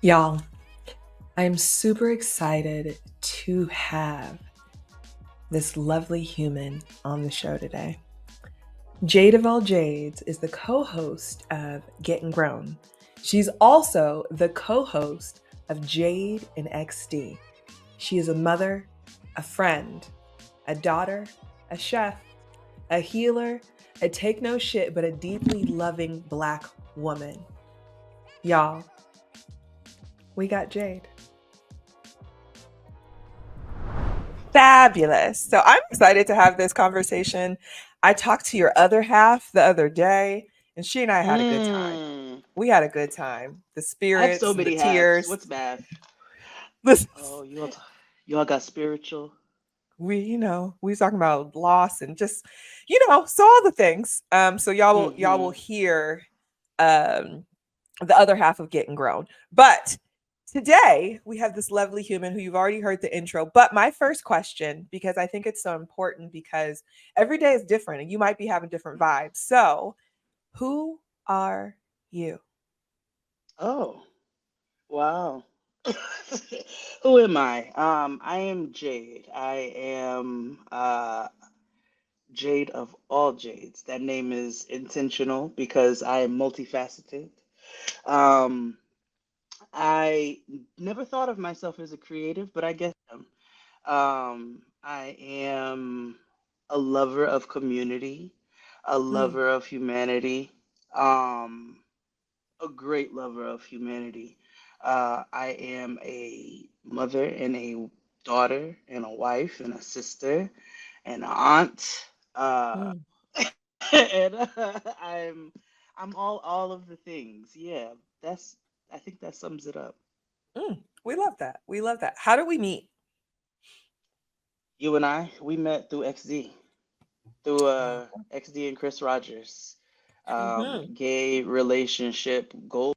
Y'all, I'm super excited to have this lovely human on the show today. Jade of All Jades is the co host of Getting Grown. She's also the co host of Jade and XD. She is a mother, a friend, a daughter, a chef, a healer, a take no shit, but a deeply loving Black woman. Y'all, we got Jade. Fabulous. So I'm excited to have this conversation. I talked to your other half the other day, and she and I had a good time. Mm. We had a good time. The I have so spirits, the many hats. tears. What's math? This, Oh, y'all got spiritual. we was talking about loss and just, so all the things. So y'all will Mm-hmm. hear um the other half of Getting Grown. But today we have this lovely human who you've already heard the intro. But my first question, because I think it's so important, because every day is different and you might be having different vibes. So, who are you? Oh, wow. Who am I? I am Jade. I am Jade of All Jades. That name is intentional because I am multifaceted. Um, I never thought of myself as a creative, but I guess I am. I am a lover of community, a Mm, lover of humanity, um, a great lover of humanity. I am a mother and a daughter and a wife and a sister and an aunt. Uh, mm, and I'm all of the things. Yeah, that's I think that sums it up. we love that. We love that. How do we meet? You and I, we met through XD. Through Oh. XD and Chris Rogers. Hmm. Gay relationship goals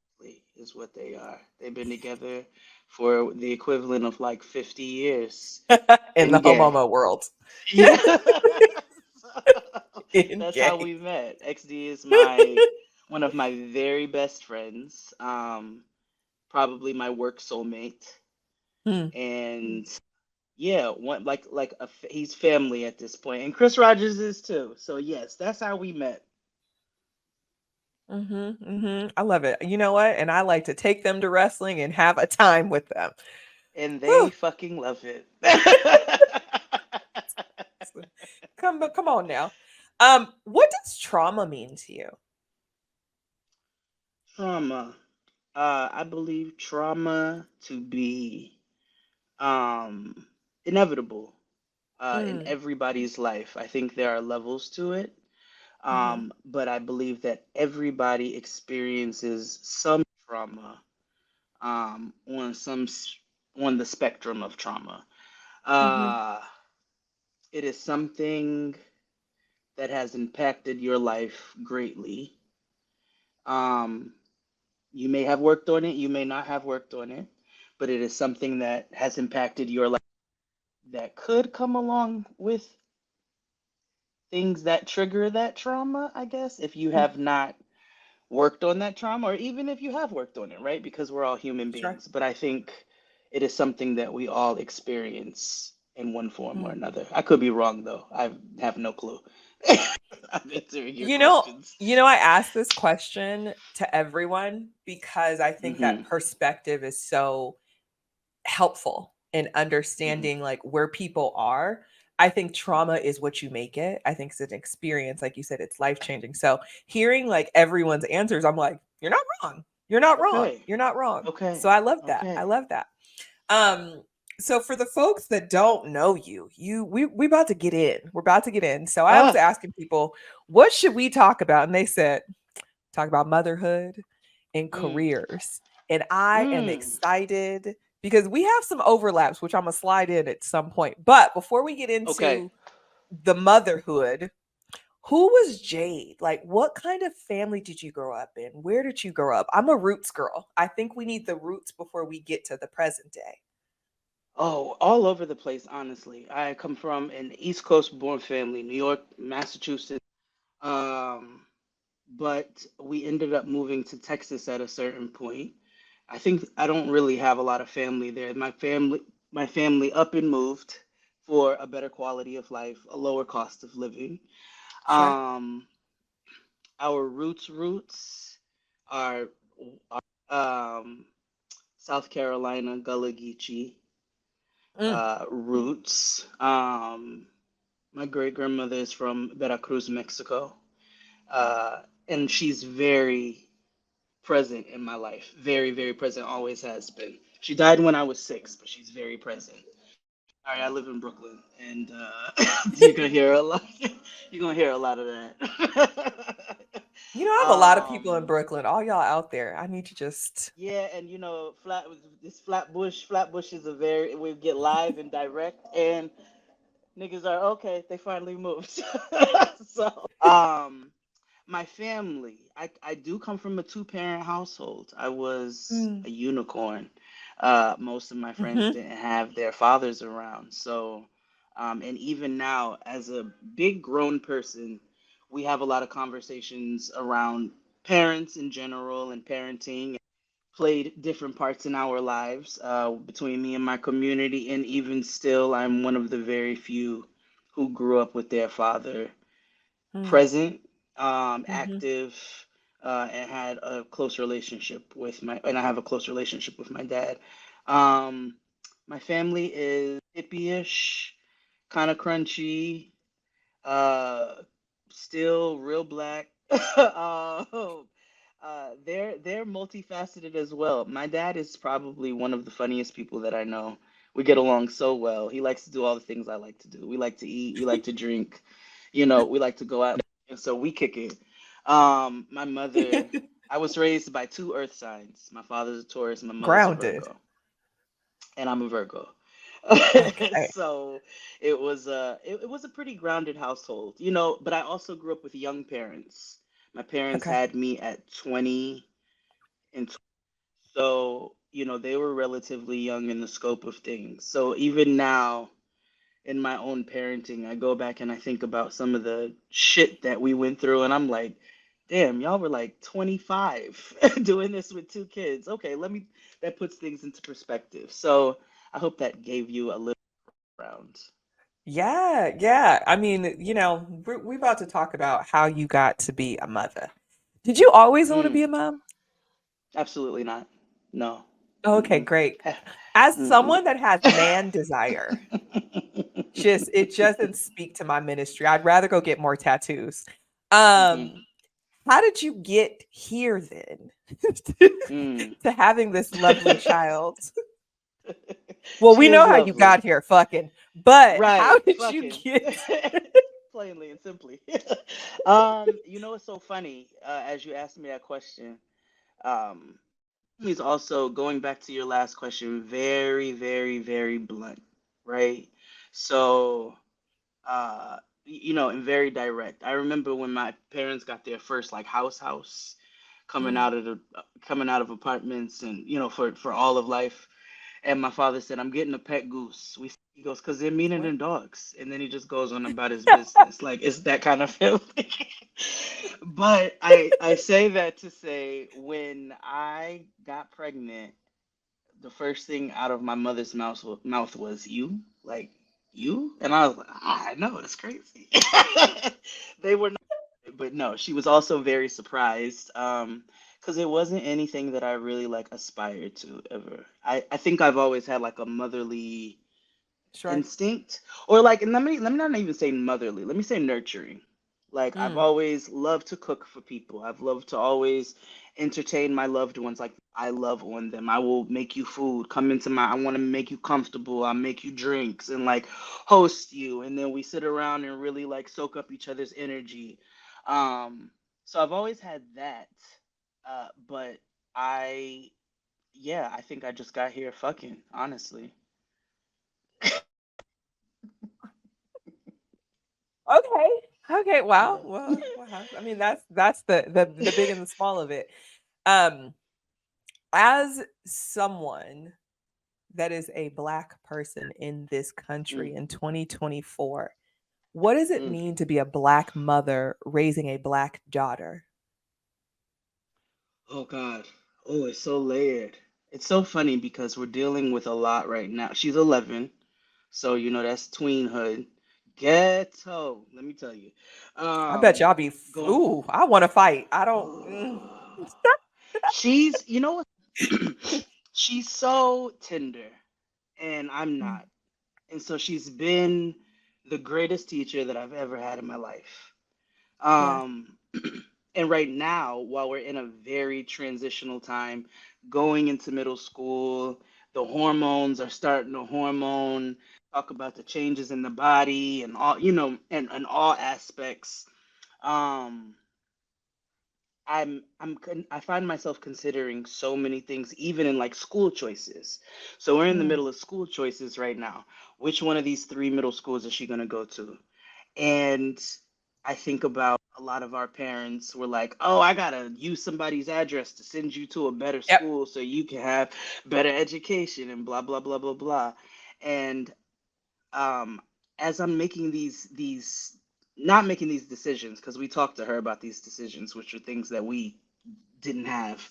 is what they are. They've been together for the equivalent of like 50 years In the in gay. homomo world. Yeah. In That's how gay. we met. XD is my one of my very best friends. Probably my work soulmate. Hmm. And yeah, one he's family at this point, and Chris Rogers is too. So yes, that's how we met. I love it. You know what? And I like to take them to wrestling and have a time with them. And they Whew. fucking love it. Come on now. What does trauma mean to you? Trauma. I believe trauma to be um, inevitable in Mm, everybody's life. I think there are levels to it, mm-hmm, but I believe that everybody experiences some trauma on on the spectrum of trauma. mm-hmm, Uh, it is something that has impacted your life greatly. Um, you may have worked on it, you may not have worked on it, but it is something that has impacted your life that could come along with things that trigger that trauma, I guess, if you mm, have not worked on that trauma, or even if you have worked on it, right? Because we're all human sure. beings. But I think it is something that we all experience in one form or Mm. another. I could be wrong, though. I have no clue. I'm answering your You know, questions. I ask this question to everyone because I think that Hmm. perspective is so helpful in Hmm. understanding like where people are. I think trauma is what you make it. I think it's an experience, like you said, it's life changing. So hearing like everyone's answers, I'm like, you're not wrong. You're not wrong. Okay. You're not wrong. Okay. So I love that. I Okay. love that. Um, so for the folks that don't know you, we about to get in. We're about to get in. So I was Ah. asking people, what should we talk about? And they said, talk about motherhood and Mm. careers. And I am Mm. excited because we have some overlaps, which I'm gonna slide in at some point. But before we get Okay. into the motherhood, who was Jade? Like, what kind of family did you grow up in? Where did you grow up? I'm a roots girl. I think we need the roots before we get to the present day. Oh, all over the place, honestly. I come from an East Coast born family, New York, Massachusetts. Um, but we ended up moving to Texas at a certain point. I think I don't really have a lot of family there. My family up and moved for a better quality of life, a lower cost of living. Sure. Um, our roots are South Carolina Gullah Geechee Mm. roots. My great grandmother is from Veracruz, Mexico, and she's very present in my life. Very, very present. Always has been. She died when I was 6, but she's very present. All right, I live in Brooklyn, and you're gonna hear a lot. You're gonna hear a lot of that. You know, I have a lot of people in um, Brooklyn. All y'all out there, I need to just. yeah, and Flatbush is a very we get live and direct, and niggas are okay. They finally moved. So, my family, I do come from a two-parent household. I was Mm. a unicorn. Most of my friends Hmm. didn't have their fathers around. So, and even now, as a big grown person, we have a lot of conversations around parents in general and parenting. Played different parts in our lives between me and my community, and even still, I'm one of the very few who grew up with their father Mm. present, Hmm. active, and had a close relationship with and I have a close relationship with my dad. Um, my family is hippie-ish, kind of crunchy, uh, still real black. They're multifaceted as well. My dad is probably one of the funniest people that I know. We get along so well. He likes to do all the things I like to do. We like to eat, we like to drink, we like to go out, and so we kick it. My mother, I was raised by two earth signs. My father's a Taurus, my mother's a Grounded. Virgo, and I'm a Virgo. Okay. So it was a pretty grounded household, but I also grew up with young parents. My parents Okay. had me at 20 and so, they were relatively young in the scope of things. So even now in my own parenting, I go back and I think about some of the shit that we went through and I'm like, damn, y'all were like 25 doing this with two kids. Okay, that puts things into perspective. So I hope that gave you a little round. Yeah, yeah. I mean, we're about to talk about how you got to be a mother. Did you always want to Mm, be a mom? absolutely not. No. Okay, Mm-mm. great. Heh. As Mm-mm. someone that has man desire, it just doesn't speak to my ministry. I'd rather go get more tattoos. Mhm. Um, how did you get here then Mm. to having this lovely child? Well, She we is know how you got lovely. here, fucking. But how Right, did you fucking. get? Plainly and simply. What's so funny? As you asked me that question, he's also going back to your last question, very, very, very blunt, right? So, and very direct. I remember when my parents got their first like house coming Mm, out of apartments and for all of life. And my father said, "I'm getting a pet goose." He goes, "Cause they're meaner what? than dogs." And then he just goes on about his business. Like it's that kind of family. But I say that to say when I got pregnant, the first thing out of my mother's mouth was you, like you, and I was like, I know it's crazy. They were not, but no, she was also very surprised. Because it wasn't anything that I really like aspired to ever. I think I've always had like a motherly Sure. instinct, or like, and let me not even say motherly, let me say nurturing. Like I've Mm, always loved to cook for people. I've loved to always entertain my loved ones. Like I love on them. I will make you food, come into I want to make you comfortable, I'll make you drinks and like host you, and then we sit around and really like soak up each other's energy. So I've always had that, but I yeah, I think I just got here fucking honestly. okay. Okay. Wow. Yeah. Well, wow. I mean, that's the big and the small of it. Um, as someone that is a black person in this country Mm, in 2024, what does it mm. mean to be a black mother raising a black daughter? Oh God. Oh, it's so layered. It's so funny because we're dealing with a lot right now. She's 11, so that's tweenhood. Ghetto, let me tell you. I bet y'all be, Going. ooh, I want to fight. I don't. She's, what? She's so tender, and I'm not. And so she's been the greatest teacher that I've ever had in my life. Yeah, Um, and right now, while we're in a very transitional time, going into middle school, the hormones are starting to hormone, talk about the changes in the body and all, and all aspects. Um, I find myself considering so many things, even in like school choices. So we're in the mm, middle of school choices right now. Which one of these three middle schools is she going to go to? And I think about a lot of our parents were like, oh, I gotta use somebody's address to send you to a better yep, school so you can have better education and blah blah blah blah blah. And um, as I'm making these not making these decisions, because we talked to her about these decisions, which are things that we didn't have.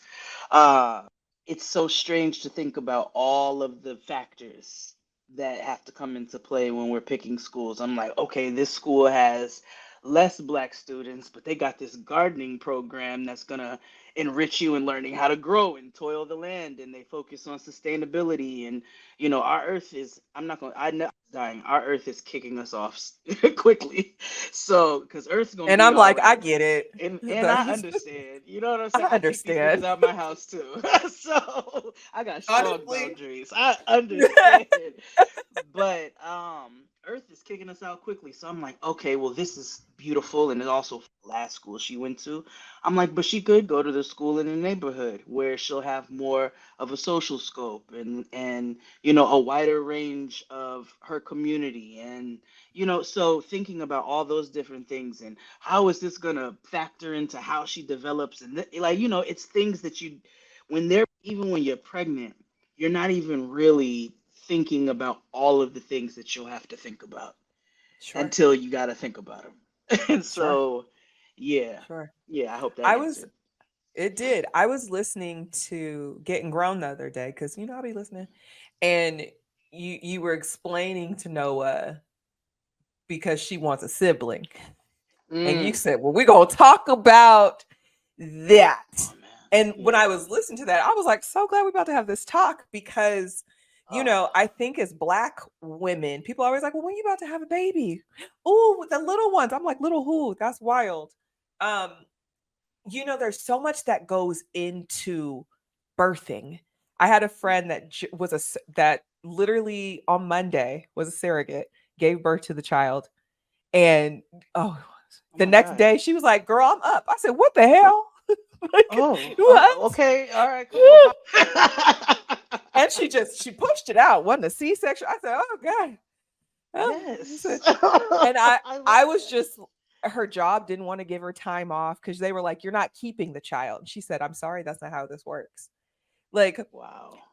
Uh, it's so strange to think about all of the factors that have to come into play when we're picking schools. I'm like, okay, this school has less black students, but they got this gardening program that's gonna enrich you in learning how to grow and toil the land, and they focus on sustainability. And our earth is, I'm not gonna, I know it's dying. Our earth is kicking us off quickly. So, because earth's gonna and be I'm all like, I right. get it. And I The- understand. You know what I'm saying? I I kick these understand. niggas out my house too. So I got strong Honestly, boundaries. I understand. But Earth is kicking us out quickly. So I'm like, okay, well this is beautiful, and it's also last school she went to. I'm like, but she could go to the school in the neighborhood where she'll have more of a social scope and a wider range of her community. And so thinking about all those different things and how is this gonna factor into how she develops, and like it's things that you, even when you're pregnant, you're not even really thinking about all of the things that you'll have to think about sure, until you got to think about them. And sure, so, yeah, sure. yeah, I hope that I was, answered. it did. I was listening to Getting Grown the other day because I'll be listening, and you were explaining to Noah because she wants a sibling, and you Mm. said, "Well, we're gonna talk about that." Oh man, And when I yeah. was listening to that, I was like, "So glad we're about to have this talk because." Oh, I think as Black women, people are always like, "Well, when you about to have a baby?" Oh, the little ones. I'm like, "Little who? That's wild." Um, there's so much that goes into birthing. I had a friend that that literally on Monday was a surrogate, gave birth to the child, and oh, oh the my next God. day she was like, "Girl, I'm up." I said, "What the hell?" Like, Oh, what? okay, all right, come on. And she pushed it out. Wasn't a C-section. I said, "Oh God." Oh. Yes. And I I love I was that. just her job didn't want to give her time off because they were like, "You're not keeping the child." And she said, "I'm sorry, that's not how this works." Like, Wow.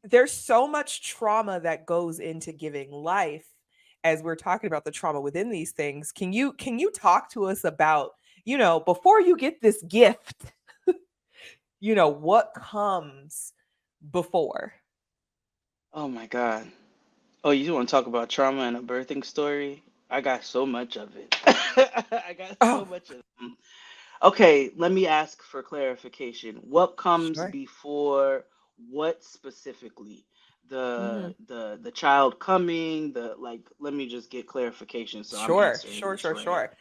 there's so much trauma that goes into giving life as we're talking about the trauma within these things. Can you talk to us about, before you get this gift, what comes before? Oh my God. Oh, you want to talk about trauma and a birthing story? I got so much of it. I got so Oh, much of it. Okay, let me ask for clarification. What comes sure. before what specifically? Mhm. The child coming, the like, let me just get clarification so I'm Sure, answering sure, this sure, right. sure.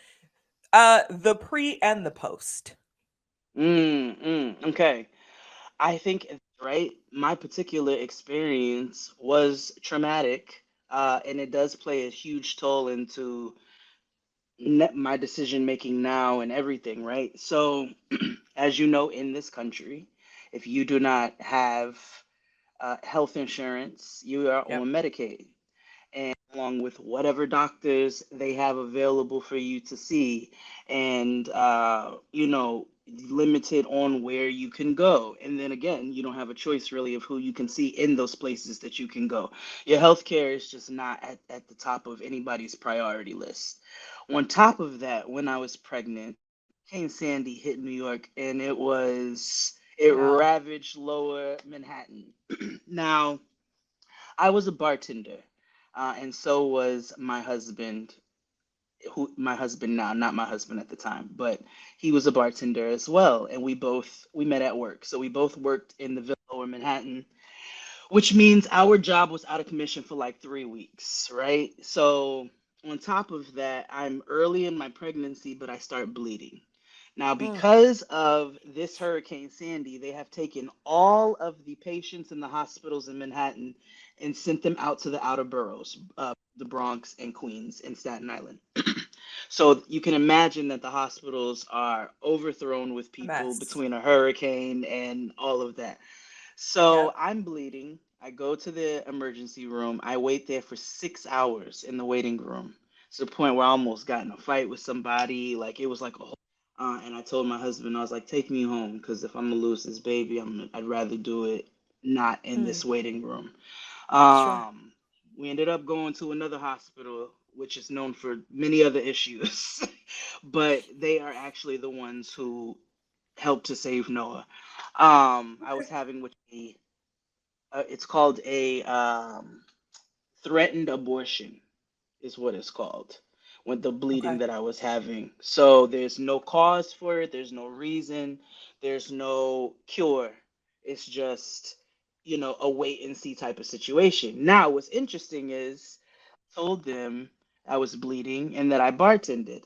The pre and the post. Okay. I think right, my particular experience was traumatic, and it does play a huge toll into my decision making now and everything, right? So, as you know, in this country, if you do not have health insurance, you are Yep. on Medicaid, and along with whatever doctors they have available for you to see, and limited on where you can go. And then again, you don't have a choice really of who you can see in those places that you can go. Your healthcare is just not at the top of anybody's priority list. On top of that, when I was pregnant, Hurricane Sandy hit New York, and It Wow. ravaged lower Manhattan. Now, I was a bartender, and so was my husband, who my husband now, not my husband at the time, but he was a bartender as well, and we met at work. So we both worked in the Lower Manhattan, which means our job was out of commission for like 3 weeks, right? So on top of that, I'm early in my pregnancy, but I start bleeding. Now, Mm. because of this Hurricane Sandy, they have taken all of the patients in the hospitals in Manhattan and sent them out to the outer boroughs, the Bronx and Queens and Staten Island. So you can imagine that the hospitals are overthrown with A people mess. between a hurricane and all of that. So Yep. I'm bleeding. I go to the emergency room. I wait there for 6 hours in the waiting room to the point where I almost got in a fight with somebody. Like it was like a whole. And I told my husband, I was like, "Take me home, because if I'm gonna lose this baby, I'd rather do it not in Mm. this waiting room." Sure. Um, we ended up going to another hospital, which is known for many other issues, but they are actually the ones who helped to save Noah. I was Okay. having with it's called a threatened abortion, is what it's called, with the bleeding Okay. that I was having. So there's no cause for it, there's no reason, there's no cure. It's just, a wait and see type of situation. Now, what's interesting is I told them I was bleeding and that I bartended.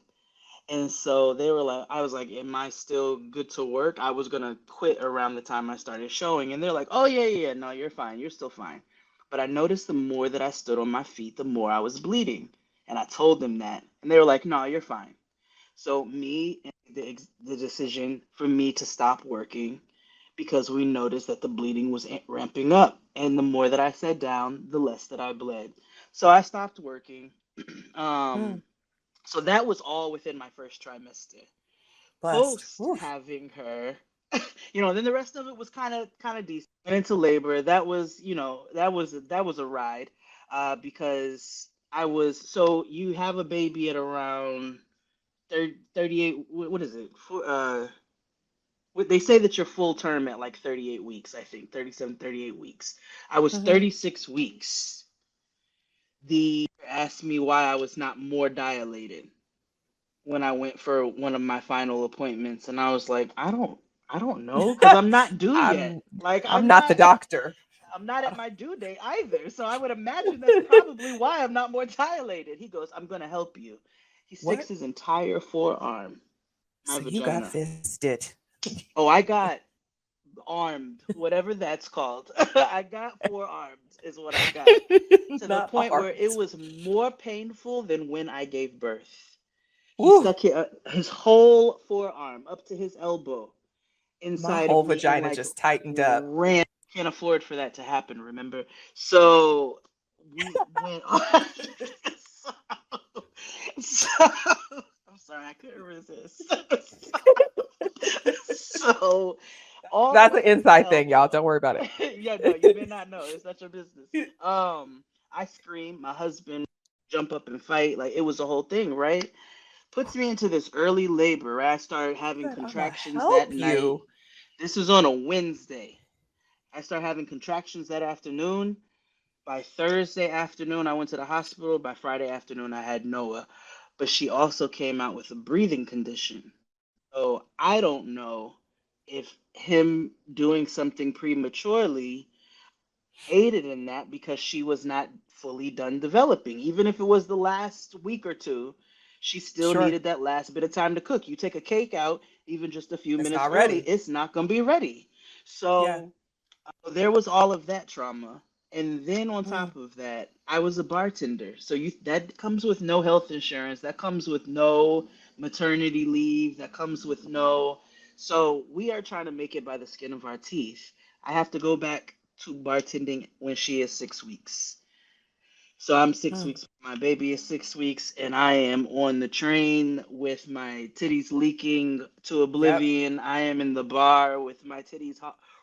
And so they were like, I was like, am I still good to work? I was gonna quit around the time I started showing. And they're like, oh, yeah, yeah, yeah, no, you're fine. You're still fine. But I noticed the more that I stood on my feet, the more I was bleeding. And I told them that. And they were like, no, you're fine. So me and the decision for me to stop working, because we noticed that the bleeding was ramping up. And the more that I sat down, the less that I bled. So I stopped working. Mm. um, so that was all within my first trimester. Blessed. Post Oof. having her, then the rest of it was kind of decent. Went into labor. That was a ride, because I was so you have a baby at around 30, 38. What is it? They say that you're full term at like 38 weeks. I think 37, 38 weeks. I was Mm-hmm. 36 weeks. The asked me why I was not more dilated when I went for one of my final appointments, and I was like, I don't know, because I'm not due yet. I'm Like I'm I'm not not the doctor. I'm not I at my due date either. So I would imagine that's probably why I'm not more dilated. He goes, I'm gonna help you. He sticks what? his entire forearm in my So you got vagina. fisted. Oh, I got armed, whatever that's called. I got forearmed is what I got. To the Not point where it arms. was more painful than when I gave birth. He Ooh, stuck his whole forearm up to his elbow my inside whole of me and vagina like just tightened up. ran. Can't afford for that to happen, remember? So we went on. so, so I'm sorry, I couldn't resist. So all the That's an way up to the inside thing, y'all. elbow. Don't worry about Yeah, no, you may it. not know. It's not your business. I screamed. My husband jump up and fight. Like it was a whole thing, right? Puts me into this early labor. Right? I started having Said, I'm gonna contractions that help night. you. This was on a Wednesday. I started having contractions that afternoon. By Thursday afternoon, I went to the hospital. By Friday afternoon, I had Noah. But she also came out with a breathing condition. So I don't know if him doing something prematurely aided in that, because she was not fully done developing. Even if it was the last week or two, she still Sure. needed that last bit of time to cook. You take a cake out, even just a few It's minutes not early, ready. it's not going to be ready. Yeah. So there was all of that trauma. And then on Mm. top of that, I was a bartender. So that comes with no health insurance, that comes with no maternity leave, that comes with no. So we are trying to make it by the skin of our teeth. I have to go back to bartending when she is 6 weeks. So I'm 6 weeks. Mm. My baby is 6 weeks, and I am on the train with my titties leaking to Yep. oblivion. I am in the bar with my titties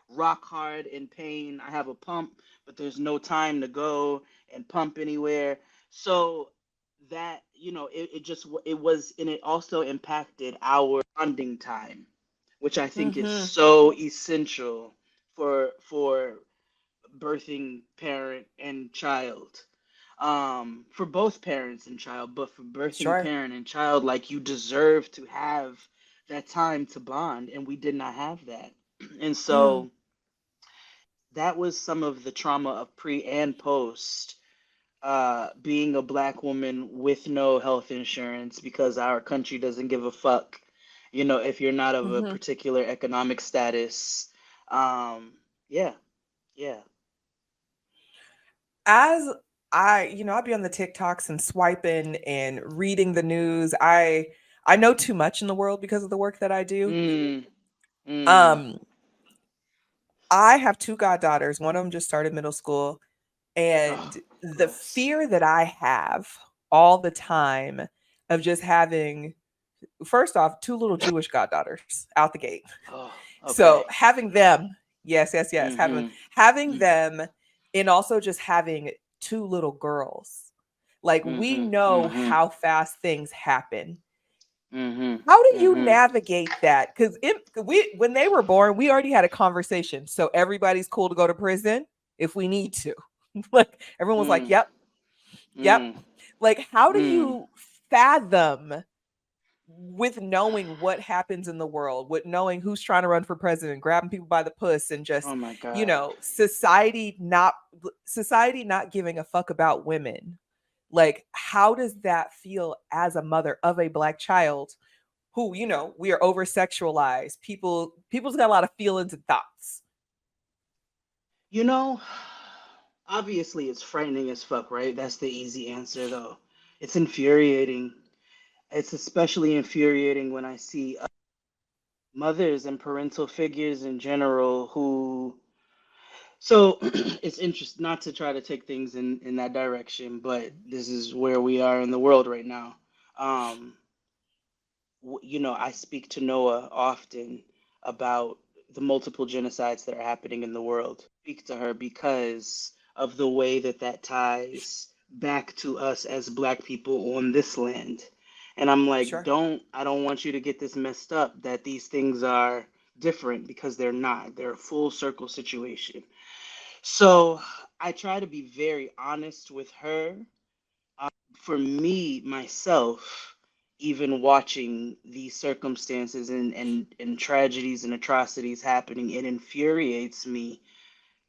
rock hard in pain. I have a pump, but there's no time to go and pump anywhere. So that it just it was, and it also impacted our bonding time which I think is Mm-hmm. so essential for birthing parent and child. For both parents and child, but for birthing Sure. parent and child, like you deserve to have that time to bond, and we did not have that. And Mm. so that was some of the trauma of pre and post being a black woman with no health insurance because our country doesn't give a fuck, if you're not of a Mm-hmm. particular economic status. Um, yeah, yeah. As I'd be on the TikToks and swiping and reading the news. I know too much in the world because of the work that I do. Mm, mm. Um, I have two goddaughters. One of them just started middle school, Oh, and the congrats. fear that I have all the time of just having, first off, two little Jewish goddaughters out the gate. Oh, So okay. having them, yes, yes, yes, Mm-hmm. having Mm, them, and also just having two little girls. Like, we mm-hmm. know Mm-hmm. how fast things happen. Mm-hmm. How do you Mm-hmm. navigate that? Because we when they were born, we already had a conversation. So everybody's cool to go to prison if we need to. Like, everyone was like, Mm, "Yep, yep." mm, Like, how do mm. you fathom with knowing what happens in the world, with knowing who's trying to run for president, grabbing people by the puss, and just, Oh my God. society not giving a fuck about women. Like, how does that feel as a mother of a black child who, we are over sexualized? People's got a lot of feelings and thoughts. You know, obviously it's frightening as fuck, right? That's the easy answer, though. It's infuriating. It's especially infuriating when I see mothers and parental figures in general who. So it's interesting not to try to take things in that direction, but this is where we are in the world right now. Um, I speak to Noah often about the multiple genocides that are happening in the world. Speak to her because of the way that that ties back to us as Black people on this land. And I'm like, Sure. I don't want you to get this messed up that these things are different because they're not. They're a full circle situation. So I try to be very honest with her. For me myself, even watching these circumstances and tragedies and atrocities happening, it infuriates me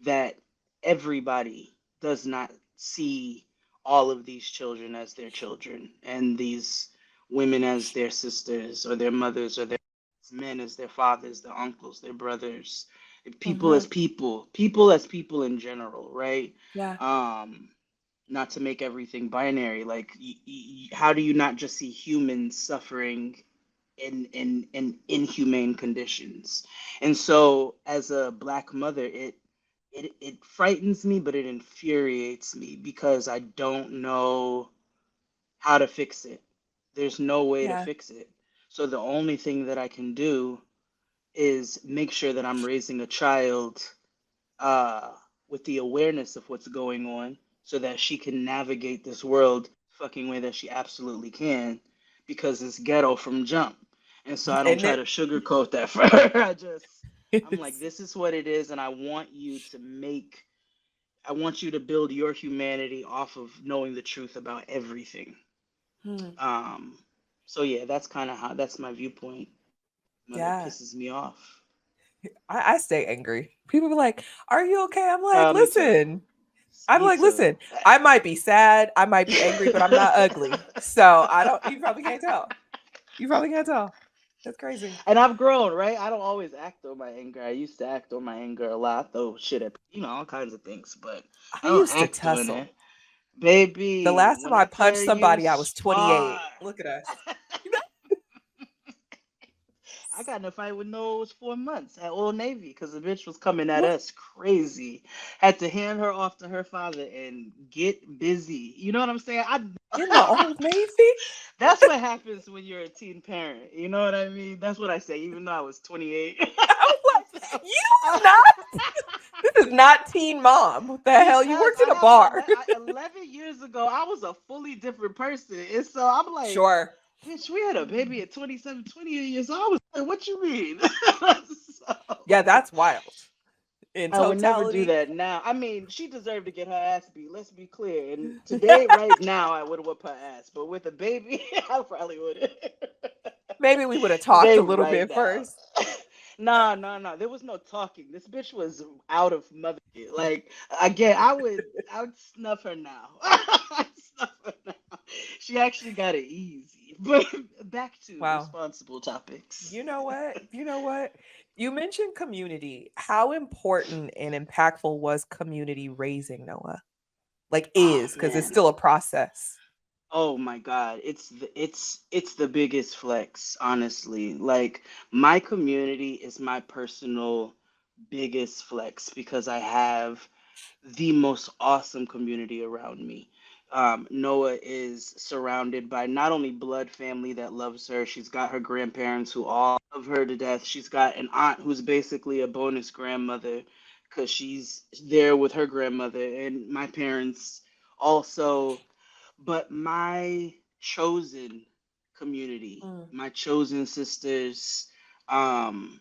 that everybody does not see all of these children as their children and these women as their sisters or their mothers or their men as their fathers, their uncles, their brothers, Mm-hmm. people as people in general, right? Yeah. Um, Not to make everything binary, like how do you not just see humans suffering in inhumane conditions? And so as a black mother, it frightens me, but it infuriates me because I don't know how to fix it. There's no way to Yeah. fix it. So the only thing that I can do is make sure that I'm raising a child uh, with the awareness of what's going on so that she can navigate this world fucking way that she absolutely can because it's ghetto from jump. And so I don't And try it to sugarcoat that for her. I'm like, is. this is what it is, and I want you to build your humanity off of knowing the truth about everything. Hmm. Um, so yeah, that's my viewpoint. Mother Yeah. pisses me off. I stay angry. People be like, "Are you okay?" Me too. I'm Me like, too. listen, I might be sad, I might be angry, but I'm not ugly. So I don't, you probably can't tell. You probably can't tell. That's crazy. And I've grown, right? I don't always act on my anger. I used to act on my anger a lot, throw shit at, all kinds of things, but I I don't used to act on tussle. it. The Baby, last time when I I punched tell you somebody, I was spar, 28. Look at us. I got in a fight with Noah. It was 4 months at Old Navy because the bitch was coming at us crazy. Had to hand her off to her father and get busy. You know what I'm saying? In the Old Navy? That's what happens when you're a teen parent. You know what I mean? That's what I say, even though I was 28. I was like, you not? This is not Teen Mom. What the hell? You Because worked in a bar. 11 years ago, I was a fully different person. And so I'm like, Sure. Bitch, we had a baby at 27, 28 years old. I was like, what you mean? Yeah, So, that's wild. In I would never do totality. that now. I mean, she deserved to get her ass beat. Let's be clear. And today, right now, I would have whipped her ass. But with a baby, I probably wouldn't. Maybe we would have talked Today, a little right bit now. first. Nah, nah, nah. There was no talking. This bitch was out of mother. Like again, I would snuff her now. I'd snuff her now. She actually got it easy. But back to Wow. responsible topics. You know what? You know what? You mentioned community. How important and impactful was community raising, Noah? Like Oh is, because it's man. still a process. Oh my God, it's the biggest flex, honestly. Like my community is my personal biggest flex because I have the most awesome community around me. Noah is surrounded by not only blood family that loves her, she's got her grandparents who all love her to death. She's got an aunt who's basically a bonus grandmother because she's there with her grandmother, and my parents also. But my chosen community, Mm. my chosen sisters, um,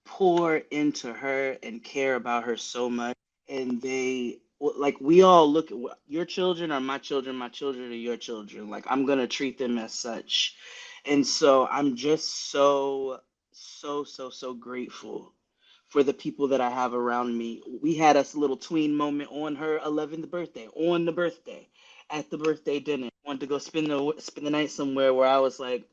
pour into her and care about her so much. And like, we all look at your children are my children are your children. Like, I'm going to treat them as such. And so I'm just so grateful for the people that I have around me. We had us a little tween moment on her 11th birthday, on the birthday, at the birthday dinner. Wanted to go spend the night somewhere where I was like,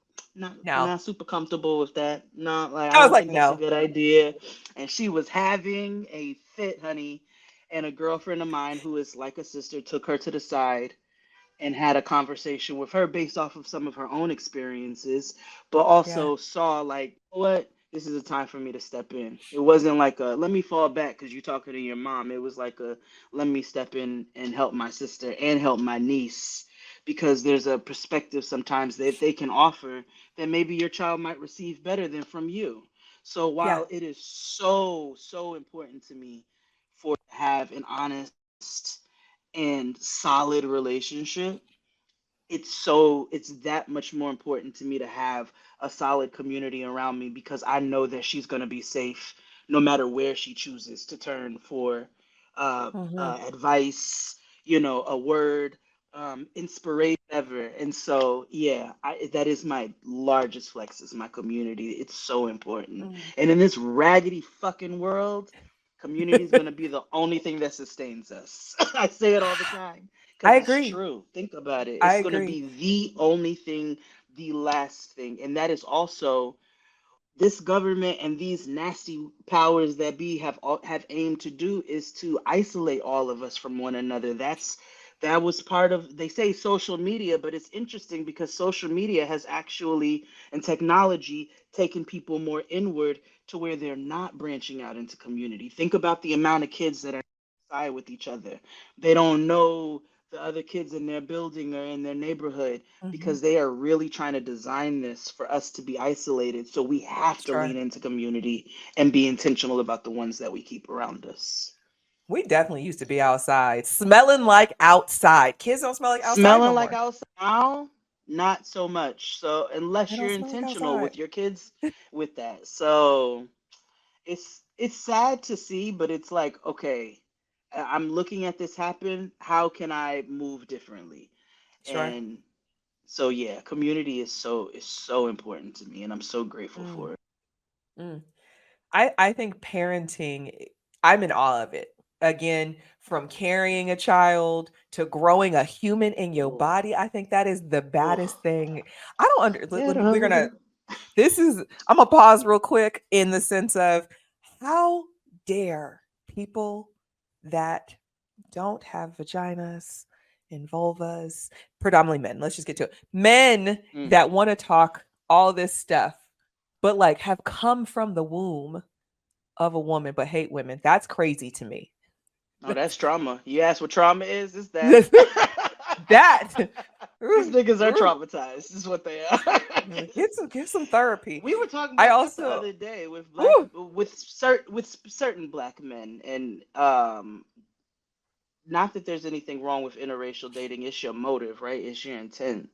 No. not super comfortable with that. No, like I I was don't like, think that's a no. good idea. And she was having a fit, honey. And a girlfriend of mine who is like a sister took her to the side and had a conversation with her based off of some of her own experiences, but Yeah. also saw like, what, this is a time for me to step in. It wasn't like a let me fall back because you're talking to your mom. It was like a let me step in and help my sister and help my niece because there's a perspective sometimes that they can offer that maybe your child might receive better than from you. So Yeah. while it is so important to me for to have an honest and solid relationship, it's that much more important to me to have a solid community around me because I know that she's going to be safe no matter where she chooses to turn for Hmm. advice, a word, inspiration, ever. And so, yeah, that is my largest flex is my community. It's so important. Mm. And in this raggedy fucking world, community is going to be the only thing that sustains us. I say it all the time I because it's agree. true. Think about it. I It's going to agree. be the only thing, the last thing. And that is also this government and these nasty powers that be have aimed to do is to isolate all of us from one another. That was part of, they say, social media, but it's interesting because social media has actually, and technology, taken people more inward to where they're not branching out into community. Think about the amount of kids that are outside with each other. They don't know the other kids in their building or in their neighborhood Hmm. because they are really trying to design this for us to be isolated. So we have to Sure. lean into community and be intentional about the ones that we keep around us. We definitely used to be outside, smelling like outside. Kids don't smell like outside no Smelling like more. outside now, not so much. So They unless don't you're smell like intentional outside. with your kids with that. So it's sad to see, but it's like, okay, I'm looking at this happen. How can I move differently? Sure. And so yeah, community is so important to me, and I'm so grateful Mm, for it. mm. I think parenting, I'm in awe of it. Again, from carrying a child to growing a human in your Oh, body, I think that is the oh, baddest thing. I don't under let me we're gonna ghetto. this is I'm gonna pause real quick in the sense of how dare people that don't have vaginas and vulvas, predominantly men. Let's just get to it. Men Mm. that want to talk all this stuff, but like have come from the womb of a woman but hate women. That's crazy to me. Oh, that's trauma. You ask what trauma is? It's that. That's that. These Ooh, niggas are ooh. traumatized. Is what they are. Get some therapy. We were talking I about this the also other day with ooh, certain black men, and not that there's anything wrong with interracial dating. It's your motive, right? It's your intent.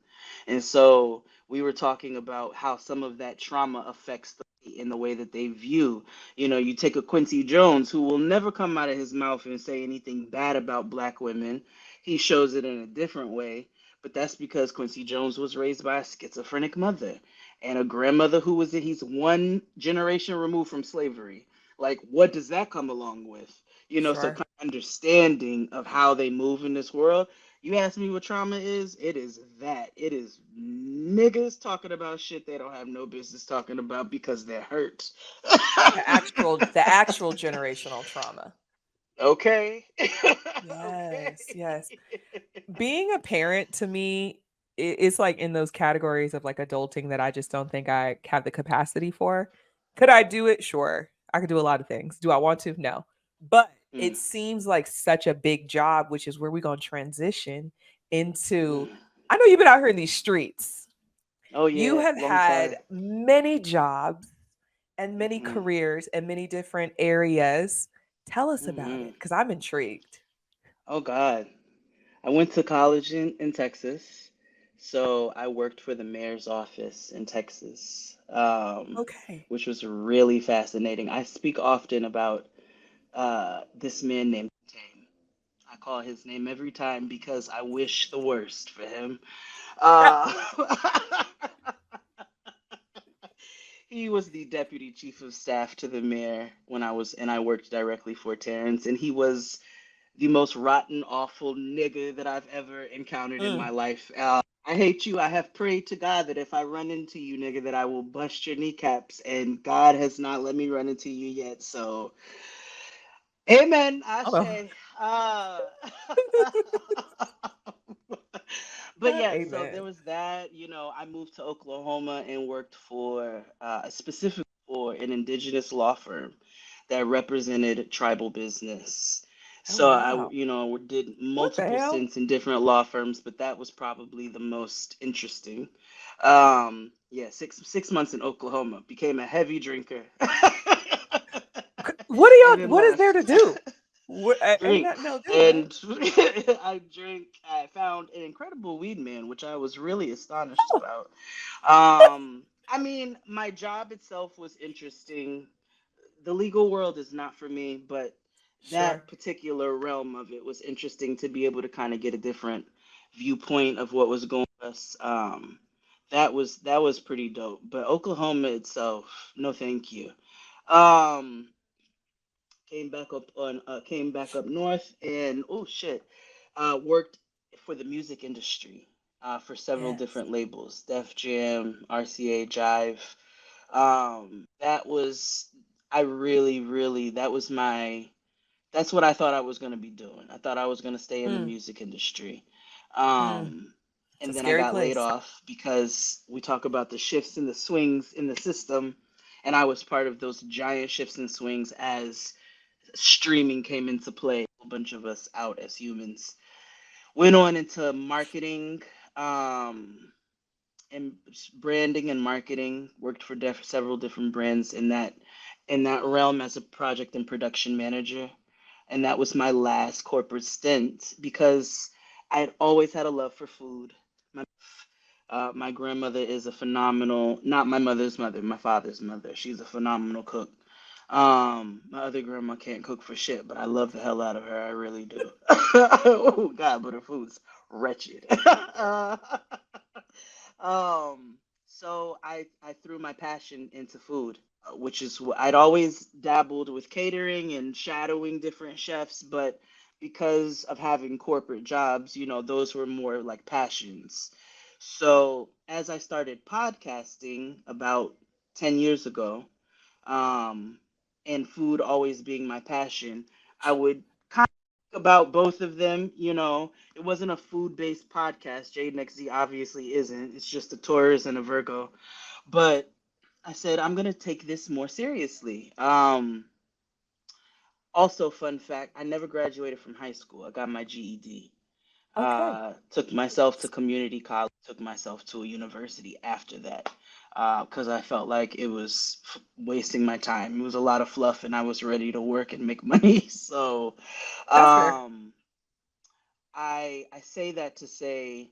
And so we were talking about how some of that trauma affects in the way that they view. You take a Quincy Jones who will never come out of his mouth and say anything bad about black women. He shows it in a different way, but that's because Quincy Jones was raised by a schizophrenic mother and a grandmother who was he's one generation removed from slavery. Like, what does that come along with? So Sure. kind of understanding of how they move in this world. You ask me what trauma is, it is that. It is niggas talking about shit they don't have no business talking about because they're hurt. The actual generational trauma. Okay. Okay. Yes, yes. Being a parent to me is like in those categories of like adulting that I just don't think I have the capacity for. Could I do it? Sure. I could do a lot of things. Do I want to? No. But Mm, it seems like such a big job, which is where we're going to transition into. mm. I know you've been out here in these streets. Oh You yeah, have long had time. many jobs and many Hmm. careers and many different areas. Tell us about Hmm. it because I'm intrigued. Oh God. I went to college in Texas, so I worked for the mayor's office in Texas, Okay. which was really fascinating. I speak often about this man named Tame. I call his name every time because I wish the worst for him. Uh, he was the deputy chief of staff to the mayor and I worked directly for Terrence, and he was the most rotten, awful nigga that I've ever encountered in my Mm. life. I hate you. I have prayed to God that if I run into you, nigga, that I will bust your kneecaps, and God has not let me run into you yet. So, amen. Oh. Ashe. Uh, but yeah, so there Amen. was that. I moved to Oklahoma and worked for specifically for an indigenous law firm that represented tribal business. Oh So wow. did What the multiple hell? stints in different law firms, but that was probably the most interesting. Yeah, six months in Oklahoma. Became a heavy drinker, What are and y'all? then What is there to left. do? Ain't Drink. nothing else to do, right? And I found an incredible weed man, which I was really astonished Oh, about. I mean, my job itself was interesting. The legal world is not for me, but sure. that particular realm of it was interesting to be able to kind of get a different viewpoint of what was going on. That was pretty dope. But Oklahoma itself, no thank you. Um, came back up north and oh shit, worked for the music industry for several Yes. different labels, Def Jam, RCA, Jive. That was I really really that was my that's what I thought I was going to be doing. I thought I was going to stay in the Mm, music industry. mm. It's a And then I scary got laid place. off because we talk about the shifts and the swings in the system. And I was part of those giant shifts and swings as streaming came into play. A bunch of us out as humans. Went on into marketing, um, and branding and marketing. Worked for several different brands in that realm as a project and production manager. And that was my last corporate stint because I had always had a love for food. My my grandmother is a phenomenal, not my mother's mother, my father's mother. She's a phenomenal cook. My other grandma can't cook for shit, but I love the hell out of her. I really do. Oh God, but her food's wretched. So I threw my passion into food, which is I'd always dabbled with catering and shadowing different chefs, but because of having corporate jobs, those were more like passions. So as I started podcasting about 10 years ago, um, and food always being my passion, I would kind of think about both of them. It wasn't a food-based podcast. Jade and XZ obviously isn't. It's just a Taurus and a Virgo. But I said I'm gonna take this more seriously. Also, fun fact: I never graduated from high school. I got my GED. Okay. Took myself to community college, took myself to a university after that, because I felt like it was wasting my time. It was a lot of fluff, and I was ready to work and make money. That's fair. I say that to say,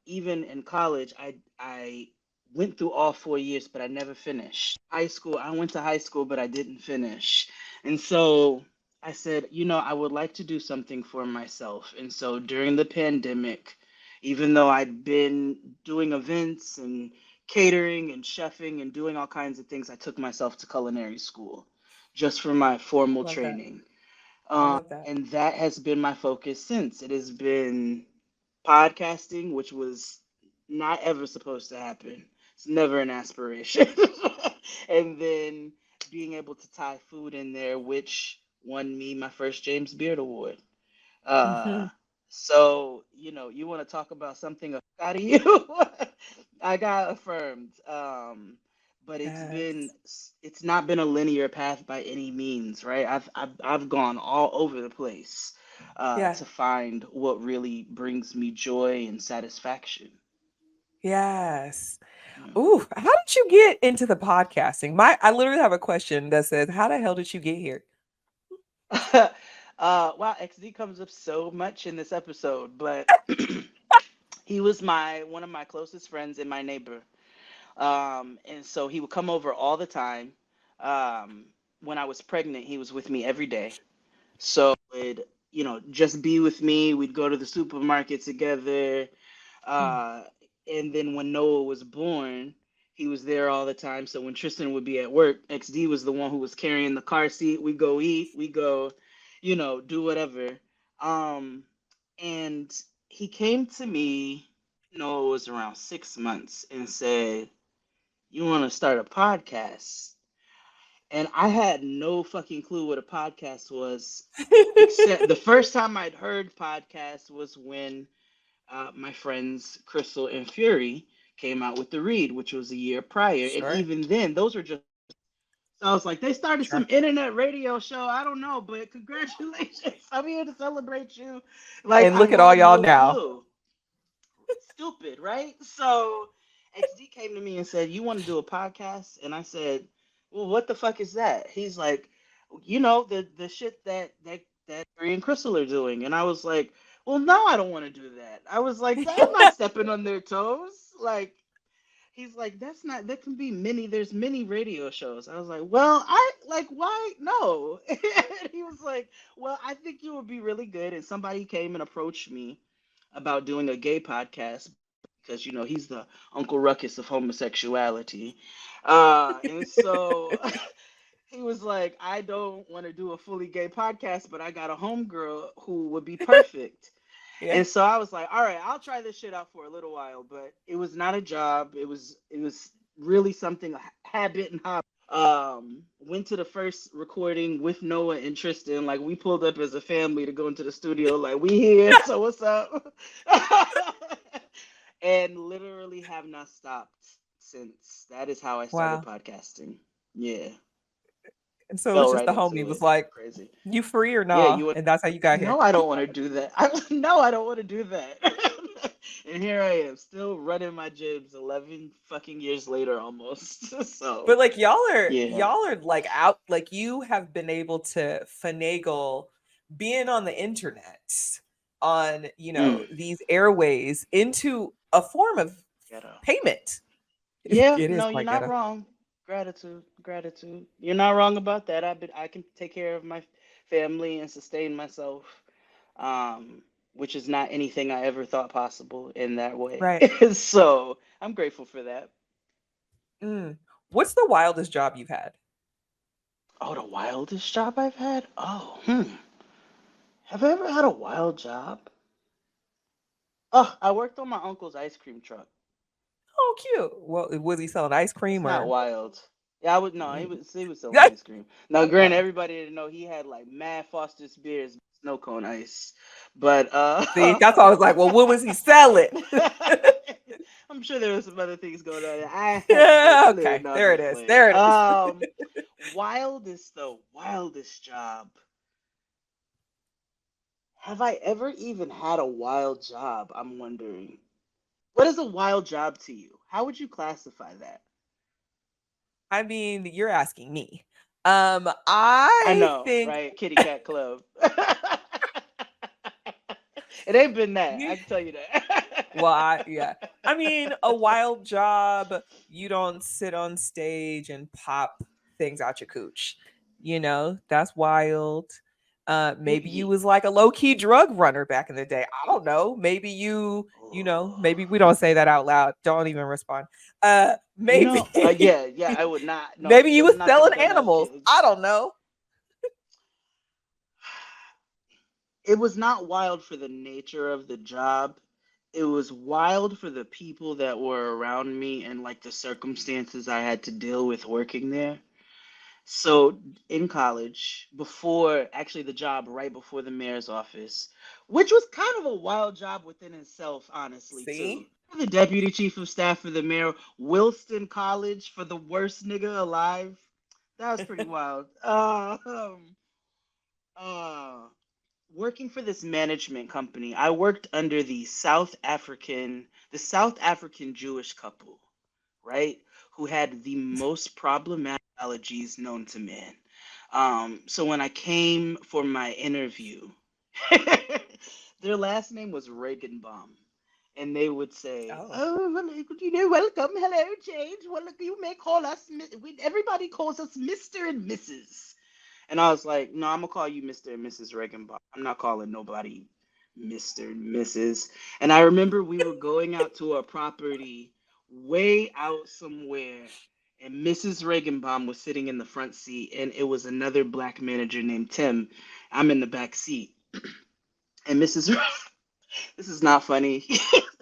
even in college, I went through all 4 years, but I never finished. High school, I went to high school, but I didn't finish. And so I said, I would like to do something for myself. And so during the pandemic, even though I'd been doing events and catering and chefing and doing all kinds of things, I took myself to culinary school just for my formal Love that. training. I love that. And that has been my focus since. It has been podcasting, which was not ever supposed to happen. It's never an aspiration. And then being able to tie food in there, which won me my first James Beard Award. Hmm. Uh, so, you want to talk about something out of you? I got affirmed. But Yes. it's not been a linear path by any means, right? I've gone all over the place Yeah. to find what really brings me joy and satisfaction. Yes. Yeah. Ooh, how did you get into the podcasting? I literally have a question that says, "How the hell did you get here?" Wow, XD comes up so much in this episode, but he was my one of my closest friends and my neighbor. And so he would come over all the time. Um, when I was pregnant, he was with me every day. So would, just be with me. We'd go to the supermarket together. Mm. Uh, and then when Noah was born, he was there all the time. So when Tristan would be at work, XD was the one who was carrying the car seat. We go eat, we go, do whatever. Um, and he came to me, Noah was around 6 months, and said, "You want to start a podcast?" And I had no fucking clue what a podcast was, except the first time I'd heard podcast was when my friends Crystal and Fury came out with The Read, which was a year prior. And Sure. even then, those were just. So I was like, they started some Sure. internet radio show. I don't know, but congratulations. I'm here to celebrate you. Like, And I look at all had y'all no now. clue. Stupid, right? So XD came to me and said, "You want to do a podcast?" And I said, "Well, what the fuck is that?" He's like, the shit that Barry and Crystal are doing." And I was like, "Well, no, I don't want to do that." I was like, "I'm not stepping on their toes." Like, he's like, "That's not. There can be many. There's many radio shows." I was like, "Well, I like why no?" And he was like, "Well, I think you would be really good." And somebody came and approached me about doing a gay podcast because he's the Uncle Ruckus of homosexuality, and so he was like, "I don't want to do a fully gay podcast, but I got a homegirl who would be perfect." Yeah. And so I was like, "All right, I'll try this shit out for a little while." But it was not a job. It was really something, a habit and hobby. Went to the first recording with Noah and Tristan. Like, we pulled up as a family to go into the studio. Like, we here, so what's up? And literally have not stopped since. That is how I started Wow. podcasting. Yeah, And so it was fell just right the homie into was it. like, Crazy. "You free or Yeah, nah?" And that's how you got here. no, I don't want to do that. No, I don't want to do that. And here I am, still running my gyms 11 fucking years later almost. But So, like yeah. y'all are like out, like you have been able to finagle being on the internet, on, Mm, these airways, into a form of ghetto. payment. Yeah, It is no, you're quite not ghetto. wrong. Gratitude, gratitude. You're not wrong about that. I can take care of my family and sustain myself, which is not anything I ever thought possible in that way. Right. So I'm grateful for that. Mm. What's the wildest job you've had? Oh, the wildest job I've had? Oh, have I ever had a wild job? Oh, I worked on my uncle's ice cream truck. Oh, cute. Well, was he selling ice It's cream not or? wild. Yeah, I would no. He Mm. was he was selling Yeah. ice cream. Now, granted, Oh. everybody didn't know he had like mad Foster's beers, snow cone ice, but See, that's why I was like, well, what was he selling? I'm sure there was some other things going on. I have no Yeah, clue. okay. No, I'm There it just is. playing. There it is. Wildest though, wildest job. Have I ever even had a wild job? I'm wondering. What is a wild job to you? How would you classify that? I mean, you're asking me. I I know, think right? Kitty Cat Club. It ain't been that. you I can tell you that. Yeah. I mean, a wild job, you don't sit on stage and pop things out your cooch. That's wild. Maybe you Ye- was like a low-key drug runner back in the day. I don't know. Maybe maybe we don't say that out loud. Don't even respond. Maybe Yeah, yeah, I would not. No, maybe you I'm was not gonna selling go down animals. kids. I don't know. It was not wild for the nature of the job. It was wild for the people that were around me and like the circumstances I had to deal with working there. So in college, before actually the job right before the mayor's office, which was kind of a wild job within itself, honestly, too. See? The deputy chief of staff for the mayor, Wilston College for the worst nigga alive. That was pretty wild. Uh, Working for this management company, I worked under the South African Jewish couple, right? Who had the most problematic allergies known to man. So when I came for my interview, their last name was Regenbaum. And they would say, Oh. "Oh, well, welcome, hello, Jade. Well, look, you may call us. Everybody calls us Mister and Mrs." And I was like, "No, I'm gonna call you Mr. and Mrs. Regenbaum. I'm not calling nobody Mr. and Mrs." And I remember we were going out to a property way out somewhere, and Mrs. Regenbaum was sitting in the front seat, and it was another black manager named Tim. I'm in the back seat, and Mrs. This is not funny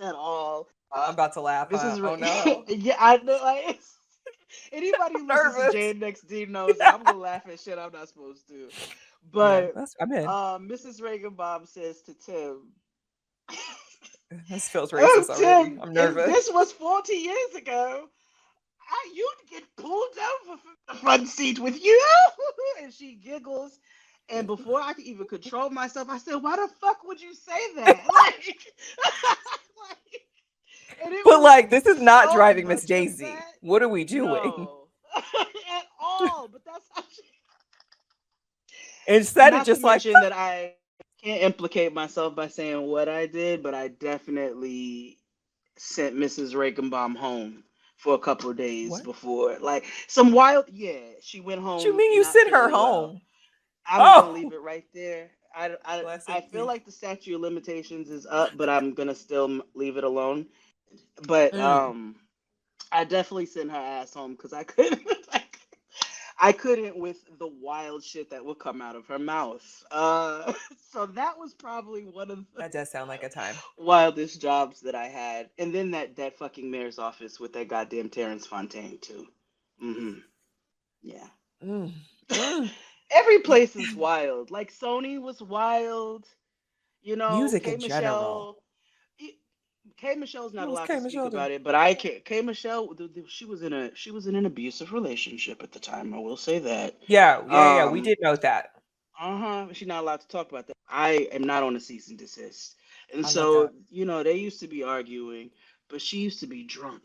at all. I'm about to laugh, huh? Mrs. Oh no. Yeah, I know. Like, anybody who listens to Nervous. Jane Next D knows that I'm gonna laugh at shit I'm not supposed to. Yeah, But I'm in. Mrs. Regenbaum says to Tim, This feels "Oh, racist already. Tim, I'm if nervous. this was 40 years ago, you'd get pulled over from the front seat with you." And she giggles. And before I could even control myself, I said, "Why the fuck would you say that?" Like, and it But was like, this is not so driving Miss much of Daisy. that. What are we doing? No, at all. But that's how she, Instead of not to just like, mention that I can't implicate myself by saying what I did, but I definitely sent Mrs. Regenbaum home for a couple of days what? before. Like some wild, yeah, she went What you home mean you not sent her feeling well. home? I'm gonna leave Oh, it right there. I blessed feel be. like the statute of limitations is up, but I'm gonna still leave it alone. But Mm, I definitely sent her ass home because I couldn't. Like, I couldn't with the wild shit that would come out of her mouth. So that was probably one of the that does sound like a time. wildest jobs that I had. And then that fucking mayor's office with that goddamn Terrence Fontaine too. Hmm. Yeah. Mm, mm. Every place is wild. Like Sony was wild. Music K in general. Michelle. K Michelle's not What was allowed to K speak Michelle do? about it, but I can. K Michelle, she was in an abusive relationship at the time. I will say that. Yeah, yeah, yeah. We Um, did note that. She's not allowed to talk about that. I am not on a cease and desist, and I love so that. they used to be arguing, but she used to be drunk,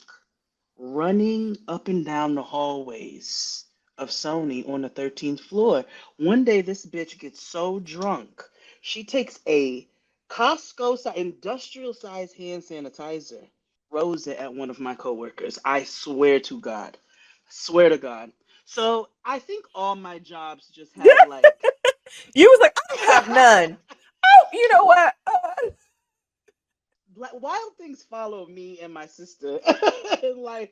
running up and down the hallways of Sony on the 13th floor. One day, this bitch gets so drunk, she takes a Costco industrial size hand sanitizer, throws it at one of my coworkers. I swear to God. Swear to God. So I think all my jobs just had like You was like, I don't have none. Oh, you know what? wild things follow me and my sister in life.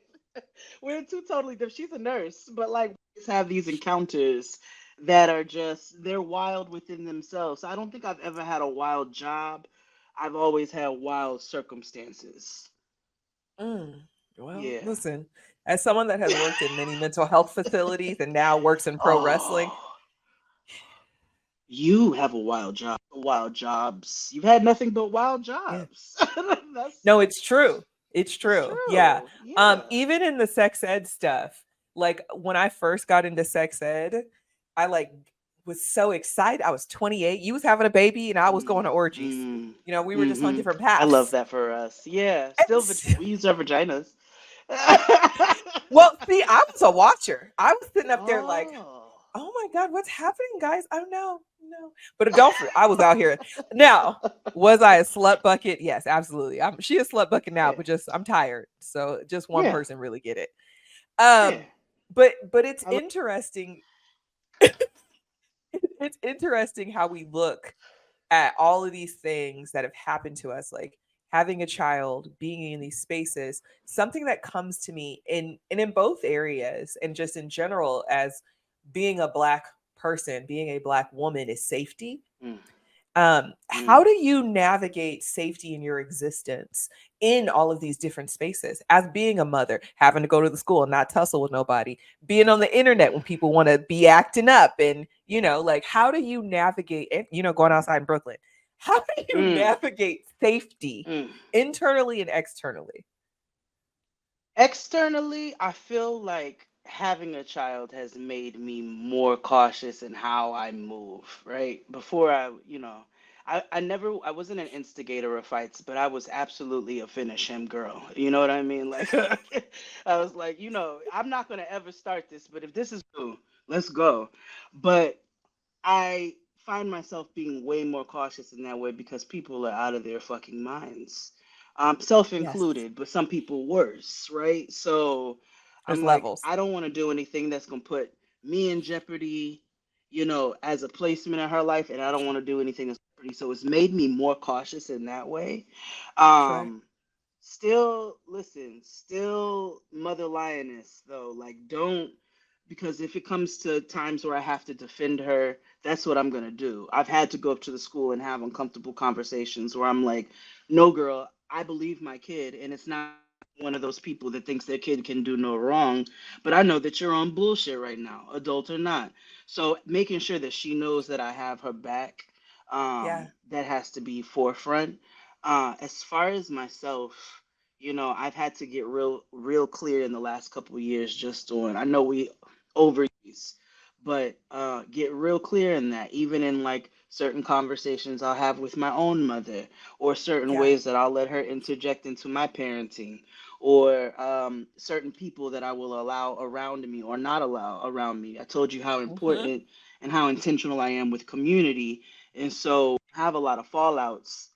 We're two totally different. She's a nurse, but like we just have these encounters that are just they're wild within themselves. I don't think I've ever had a wild job. I've always had wild circumstances. Mm. Well, Yeah. listen, as someone that has worked in many mental health facilities and now works in pro wrestling, Oh, you have a wild job. Wild jobs. You've had nothing but wild yeah. jobs. That's No, it's true. It's it's true. Yeah. true. Yeah. Even in the sex ed stuff, like when I first got into sex ed, I like was so excited. I was 28. You was having a baby and I was going Mm, to orgies. mm, We were just on hmm. different I love paths. that for us. Yeah, And still, we use our vaginas. well, see, I was a watcher. I was sitting up there like, Oh, oh my God, what's happening, guys? Oh no, no. But don't I was out here. Now, was I a slut bucket? Yes, absolutely. She a slut bucket now, Yeah, but just I'm tired. So just one yeah, person really get it. yeah. But it's I, interesting. It's interesting how we look at all of these things that have happened to us, like having a child, being in these spaces. Something that comes to me in both areas and just in general as being a Black person, being a Black woman, is safety. mm, How mm, do you navigate safety in your existence in all of these different spaces? As being a mother, having to go to the school and not tussle with nobody, being on the internet mm, when people want to be acting up, and like how do you navigate? And going outside in Brooklyn, how do you mm, navigate safety mm. internally and externally? Externally, I feel like having a child has made me more cautious in how I move, right? Before I wasn't an instigator of fights, but I was absolutely a finish him girl. You know what I mean? Like, I was like, I'm not gonna ever start this, but if this is cool, let's go. But I find myself being way more cautious in that way because people are out of their fucking minds, self Yes, included, but some people worse, right? So there's I'm like, levels. I don't want to do anything that's going to put me in jeopardy, as a placement in her life, and I don't want to do anything that's jeopardy. So it's made me more cautious in that way. Okay. Um, Still, listen, still mother lioness though. Like, don't, because if it comes to times where I have to defend her, that's what I'm gonna do. I've had to go up to the school and have uncomfortable conversations where I'm like, no, girl, I believe my kid, and it's not one of those people that thinks their kid can do no wrong, but I know that you're on bullshit right now, adult or not. So making sure that she knows that I have her back, Yeah. that has to be forefront. As far as myself, I've had to get real clear in the last couple of years just on, I know we overuse, but get real clear in that, even in like certain conversations I'll have with my own mother, or certain Yeah. ways that I'll let her interject into my parenting, or certain people that I will allow around me or not allow around me. I told you how Hmm. important and how intentional I am with community. And so I have a lot of fallouts,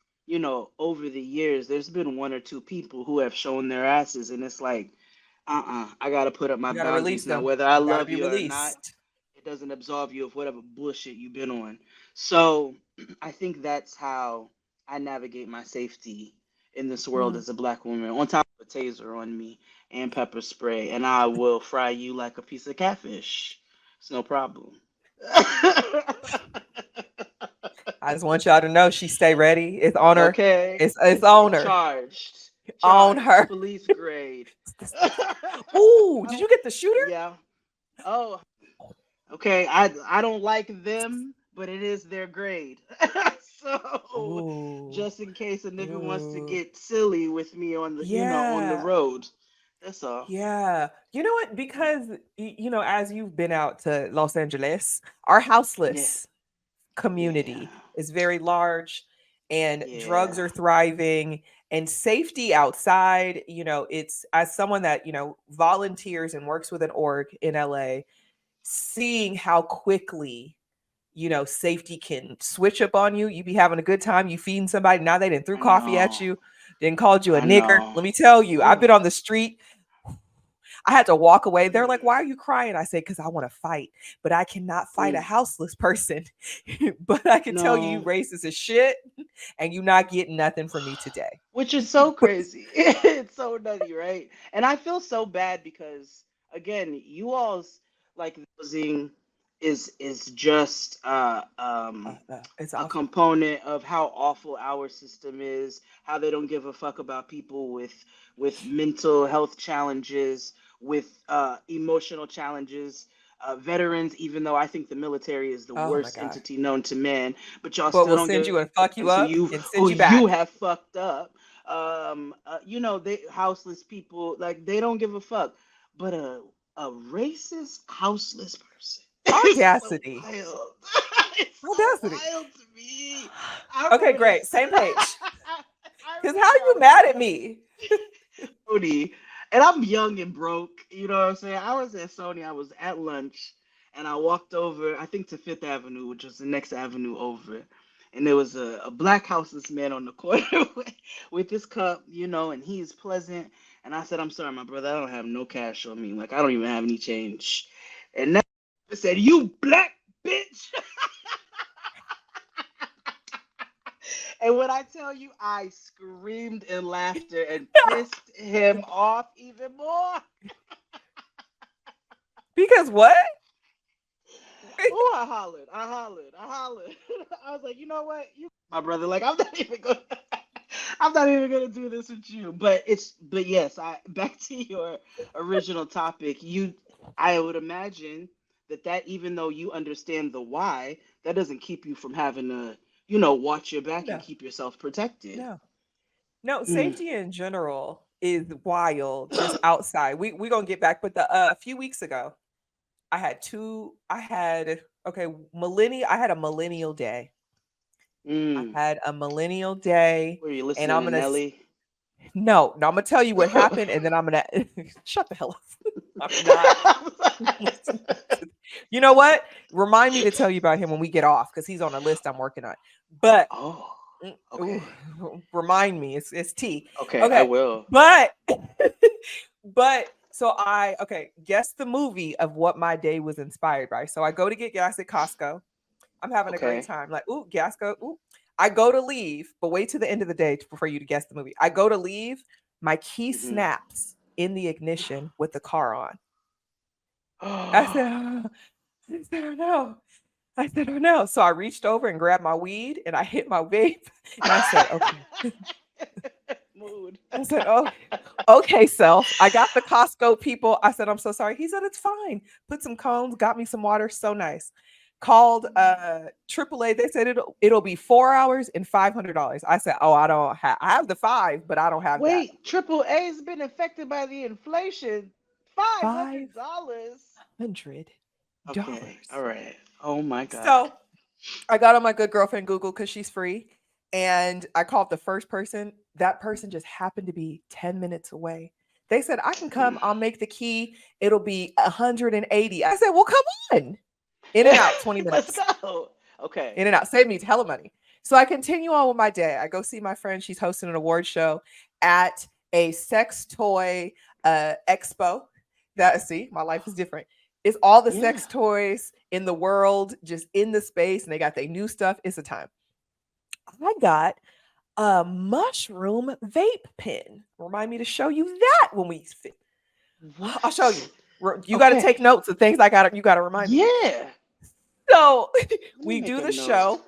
over the years. There's been one or two people who have shown their asses, and it's like, I gotta put up my You got to release boundaries now. them. Whether I You got to love be you or not, released. it doesn't absolve you of whatever bullshit you've been on. So I think that's how I navigate my safety in this world Mm. as a Black woman. On top of a taser on me and pepper spray, and I will fry you like a piece of catfish. It's no problem. I just want y'all to know she stay ready. It's on her. Okay, It's on her. charged, On her. police grade. Ooh, did Oh, you get the shooter? yeah. Oh, okay. I don't like them, but it is their grade. So Ooh. just in case a nigga wants to Ooh. get silly with me on the Yeah. road. That's all. Yeah. You know what? Because as you've been out to Los Angeles, our Yeah, houseless yeah, community is very large, and drugs yeah. are thriving, and safety outside, it's, as someone that, volunteers and works with an org in LA, seeing how quickly safety can switch up on you. You be having a good time, you feeding somebody, now they didn't threw I coffee at know. you, then called you a I nigger. know. Let me tell you, I've Ooh. been on the street. I had to walk away. They're like, Mm. "Why are you crying?" I said, "Because I want to fight, but I cannot fight a Mm. houseless person." But I can tell you, you No. racist as shit, and you not getting nothing from me today. Which is so crazy. It's so nutty, right? And I feel so bad because again, you all's like housing is just It's a awful. component of how awful our system is, how they don't give a fuck about people with mental health challenges, with emotional challenges, veterans, even though I think the military is the Oh my worst god. entity known to man, but y'all But still we'll don't send give you and fuck a you to up you and who send you you back. have fucked up. They houseless people, like they don't give a fuck. But a racist houseless person is so Audacity. wild. It's so Audacity. wild to me. I Okay, remember great. this. Same page. I Because how remember I you was mad at me? Sony, and I'm young and broke. You know what I'm saying? I was at Sony. I was at lunch, and I walked over, I think to Fifth Avenue, which was the next avenue over. And there was a black houseless man on the corner with his cup, and he's pleasant. And I said, I'm sorry, my brother, I don't have no cash on me. Like, I don't even have any change. And that said, you black bitch. And when I tell you, I screamed in laughter and pissed him off even more. Because what? Oh, I hollered. I was like, you know what, you, my brother, like, I'm not even gonna do this with you. But yes, I back to your original topic. I would imagine that even though you understand the why, that doesn't keep you from having to, watch your back and No, keep yourself protected. no. No, Mm. safety in general is wild, just outside. We gonna get back, but a few weeks ago, I had a millennial day. I Mm. had a millennial day, Were you and listening I'm to gonna Nelly? no, no, I'm gonna tell you what happened, and then I'm gonna shut the hell up. I'm not. You know what? Remind me to tell you about him when we get off because he's on a list I'm working on. But Oh, ooh, okay. remind me, it's T. Okay, I Okay, will. but but so guess the movie of what my day was inspired by. So I go to get gas at Costco. I'm having a great Okay. time. Like, ooh, gas go. Ooh. I go to leave, but wait to the end of the day for you to guess the movie. I go to leave, my key Hmm. snaps in the ignition with the car on. I Oh, said, oh, I said, oh no. I said, oh no. So I reached over and grabbed my weed and I hit my vape and I said, okay. mood. I said, oh, okay, self. I got the Costco people. I said, I'm so sorry. He said, it's fine. Put some cones, got me some water. So nice. Called AAA. They said it'll be 4 hours and $500. I said, oh, I have the five, but I don't have that. Wait, triple A's been affected by the inflation. $500. $500. Okay, all right. Oh my God. So I got on my good girlfriend Google because she's free. And I called the first person. That person just happened to be 10 minutes away. They said, I can come. I'll make the key. It'll be 180. I said, well, come on. In and out, 20 Let's minutes. go. Okay. In and out. Save me hella money. So I continue on with my day. I go see my friend. She's hosting an award show at a sex toy expo. See, my life is different. It's all the Yeah. sex toys in the world, just in the space, and they got their new stuff. It's a time. I got a mushroom vape pen. Remind me to show you that when we fit. I'll show What? you. You got to Okay. take notes of things you got to remind me. Yeah. So Let me we make do a the note. show.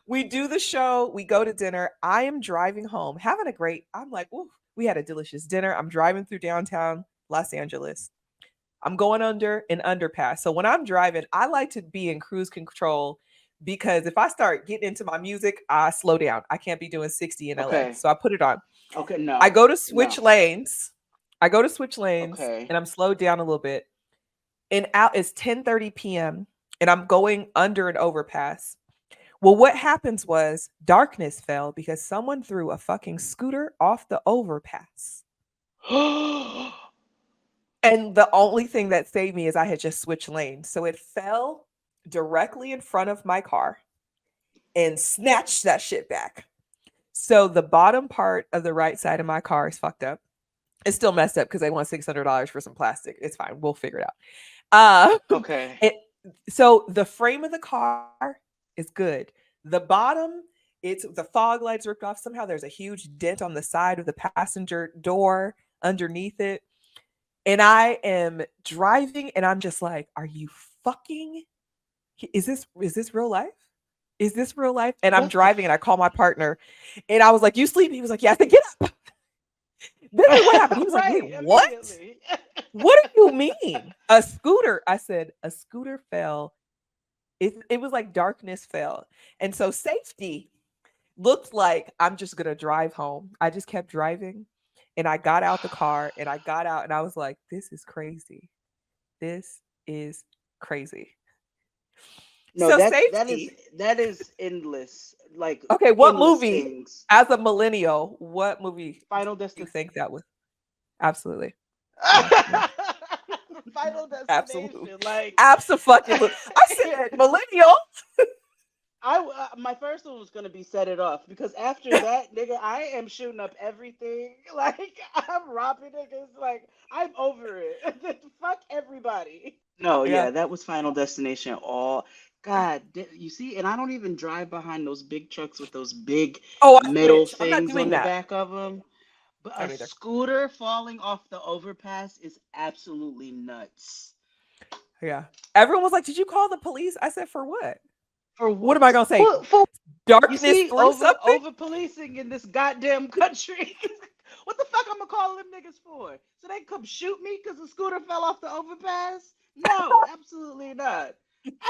We do the show. We go to dinner. I am driving home, having a great. I'm like, ooh, we had a delicious dinner. I'm driving through downtown Los Angeles. I'm going under an underpass. So when I'm driving, I like to be in cruise control because if I start getting into my music, I slow down. I can't be doing 60 in LA. Okay. So I put it on. Okay. I No. go to No. switch lanes. I go to switch lanes Okay. and I'm slowed down a little bit. And out it's 10:30 p.m. and I'm going under an overpass. Well, what happens was darkness fell because someone threw a fucking scooter off the overpass. And the only thing that saved me is I had just switched lanes. So it fell directly in front of my car and snatched that shit back. So the bottom part of the right side of my car is fucked up. It's still messed up because they want $600 for some plastic. It's fine. We'll figure it out. Okay. It, so the frame of the car is good. The bottom, it's the fog lights ripped off. Somehow there's a huge dent on the side of the passenger door underneath it. And I am driving and I'm just like, are you fucking is this real life? Is this real life? And I'm What the driving and I call my partner and I was like, you sleeping? He was like, yeah. I said, get up. This is what happened. He was like, wait, right, what? immediately. What do you mean? A scooter. I said, a scooter fell. It was like darkness fell. And so safety looked like I'm just going to drive home. I just kept driving and I got out the car and I got out and I was like, this is crazy. This is crazy. No, So that is safety. that is endless. Like Okay, what endless movie things. as a millennial, what movie Final do you Destination. think that was? Absolutely. Absolutely. Final Destination. Absolutely. nation. Like, Absolutely. I said millennial. my first one was gonna be set it off because after that, nigga, I am shooting up everything. Like, I'm robbing niggas. Like, I'm over it. Fuck everybody. No, Yeah. yeah, that was Final Destination. All God, you see, and I don't even drive behind those big trucks with those big Oh, I metal switch. I'm not things on doing the that. back of them. But I a don't either. scooter falling off the overpass is absolutely nuts. Yeah. Everyone was like, "Did you call the police?" I said, "For what? For What what? am I gonna say? For you Darkness see, through something?" over policing in this goddamn country. What the fuck I'm gonna call them niggas for? So they come shoot me because the scooter fell off the overpass? No, absolutely not.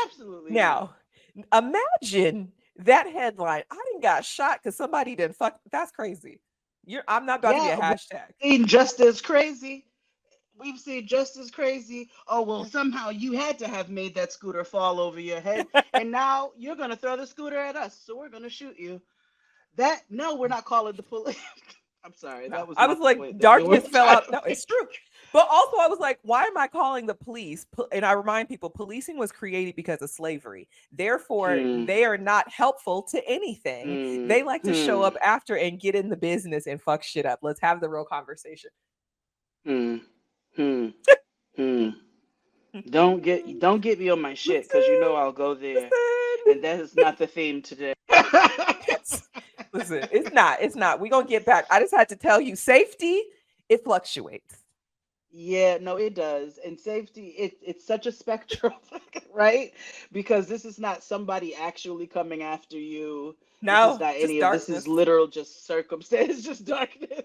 Absolutely not. Now, imagine that headline. I didn't got shot because somebody didn't fuck. That's crazy. I'm not about to be a Yeah, we've hashtag. seen just as crazy. We've seen just as crazy. Oh, well, somehow you had to have made that scooter fall over your head, and now you're gonna throw the scooter at us, so we're gonna shoot you. That no, we're not calling the police. I'm sorry, No, that was I was not the like, point that we were darkness fell trying out. to No, it's make. true. But also, I was like, why am I calling the police? And I remind people, policing was created because of slavery. Therefore, Hmm. they are not helpful to anything. Hmm. They like to show Hmm. up after and get in the business and fuck shit up. Let's have the real conversation. Hmm. Hmm. Hmm. Don't get me on my shit, because you know Listen, I'll go there, listen. and that is not the theme today. Listen, it's not. It's not. We're gonna get back. I just had to tell you, safety, it fluctuates. Yeah, no, it does. And safety, it's such a spectrum, right? Because this is not somebody actually coming after you. This is No, not just any of this is darkness literal just circumstance, just darkness.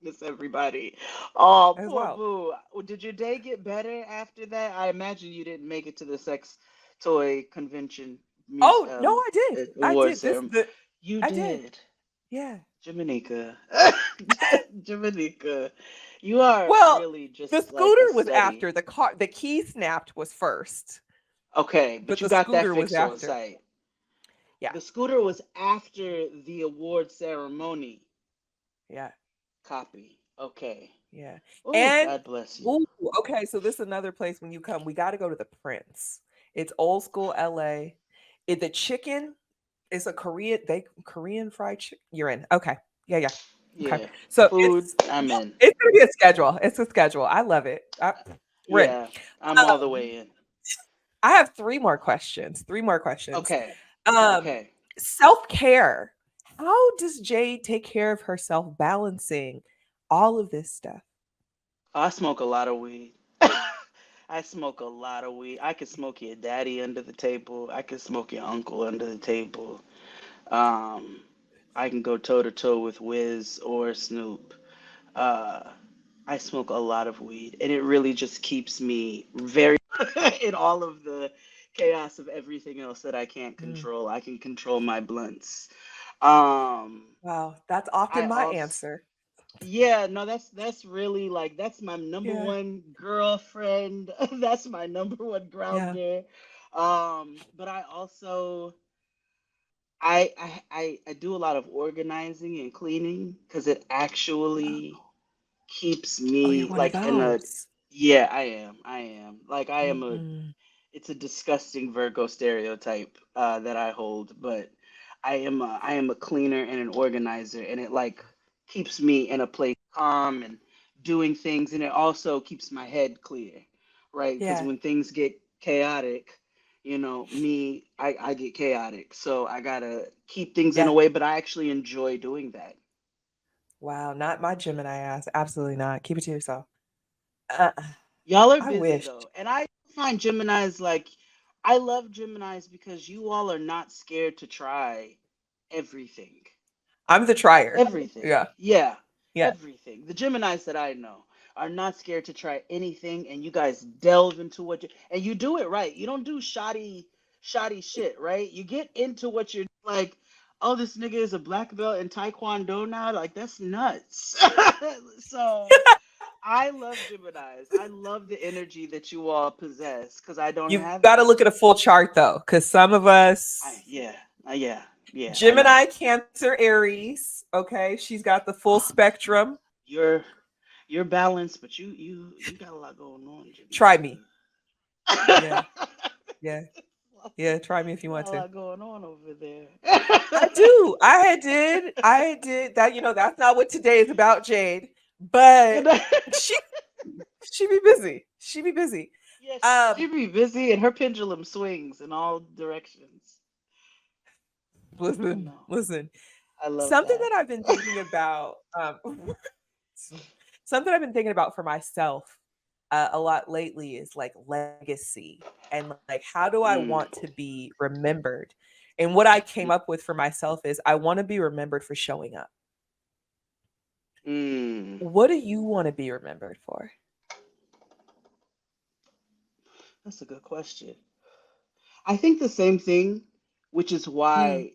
Darkness, everybody. Oh, as poor well. boo. Did your day get better after that? I imagine you didn't make it to the sex toy convention Oh no, I did. I award did this. ceremony. The You I did. did. Yeah. Jamanica. Jamanica. You are Well, really the just like a scooter was study. after the car. The key snapped was first, Okay, but but you the got that scooter was fixed on after. site. Yeah. The scooter was after the award ceremony. Yeah. Copy. Okay. Yeah. Oh, And God bless you. ooh, okay, so this is another place when you come, we got to go to the Prince. It's old school LA. The chicken is a Korean fried chicken. You're in. Okay. Yeah, yeah. Okay. Yeah. So Food, I'm in. it's gonna be a schedule. It's a schedule. I love it. We're in. Yeah, I'm all the Um, way in. I have three more questions. Three more questions. Okay. Um, Okay. self-care. How does Jade take care of herself balancing all of this stuff? I smoke a lot of weed. I smoke a lot of weed. I could smoke your daddy under the table. I could smoke your uncle under the table. Um, I can go toe to toe with Wiz or Snoop. Uh, I smoke a lot of weed, and it really just keeps me very in all of the chaos of everything else that I can't Mm, control. I can control my blunts. Um, wow, that's often I my also, answer. yeah, no, that's really like that's my number Yeah, one girlfriend. That's my number one yeah. grounder. But I also I do a lot of organizing and cleaning because it actually keeps Oh, you're me one of like in a those. yeah, I am like I am a Mm, it's a disgusting Virgo stereotype that I hold, but I am a cleaner and an organizer, and it like keeps me in a place calm and doing things, and it also keeps my head clear, right? Because yeah, when things get chaotic, I get chaotic, so I gotta keep things in a yeah. way, but I actually enjoy doing that. Wow, not my Gemini ass. Absolutely not. Keep it to yourself. Uh, Y'all are I busy wish. though, and I find Geminis like I love Geminis because you all are not scared to try everything. I'm the trier. Everything. Yeah, Yeah, yeah, everything. The Geminis that I know are not scared to try anything, and you guys delve into and you do it right. You don't do shoddy shit, right? You get into what you're like. Oh, this nigga is a black belt in Taekwondo now. Like that's nuts. So I love Geminis. I love the energy that you all possess because I don't you've have got to it. look at a full chart though, because some of us, Yeah, yeah, yeah. I know. Gemini, Cancer, Aries. Okay, she's got the full spectrum. You're You're balanced, but you got a lot going on, Try me. Yeah, Janisa. yeah, yeah. Try me if you You want got a to. lot going on over there. I do. I did that. That's not what today is about, Jade. But she she be busy. She be busy. Yeah, she Um, be busy and her pendulum swings in all directions. I listen, know. listen. I love Something that. that I've been thinking about. Something I've been thinking about for myself a lot lately is like legacy and like how do I want Mm, to be remembered? And what I came up with for myself is I want to be remembered for showing up. mm. What do you want to be remembered for? That's a good question. I think the same thing, which is Mm, why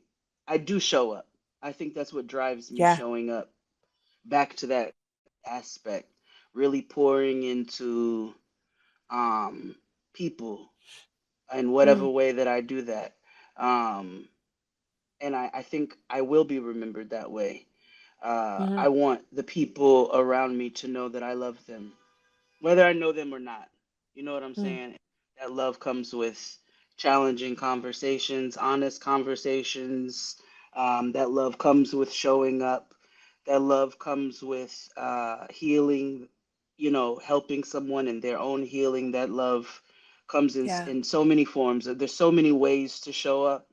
I do show up. I think that's what drives me yeah. showing up. Back to that aspect, really pouring into um, people in whatever Mm, way that I do that. Um, and I think I will be remembered that way. mm-hmm, I want the people around me to know that I love them, whether I know them or not. You know what I'm mm, saying? That love comes with challenging conversations, honest conversations. That love comes with showing up. That love comes with healing, helping someone in their own healing. That love comes yeah. in so many forms. There's so many ways to show up.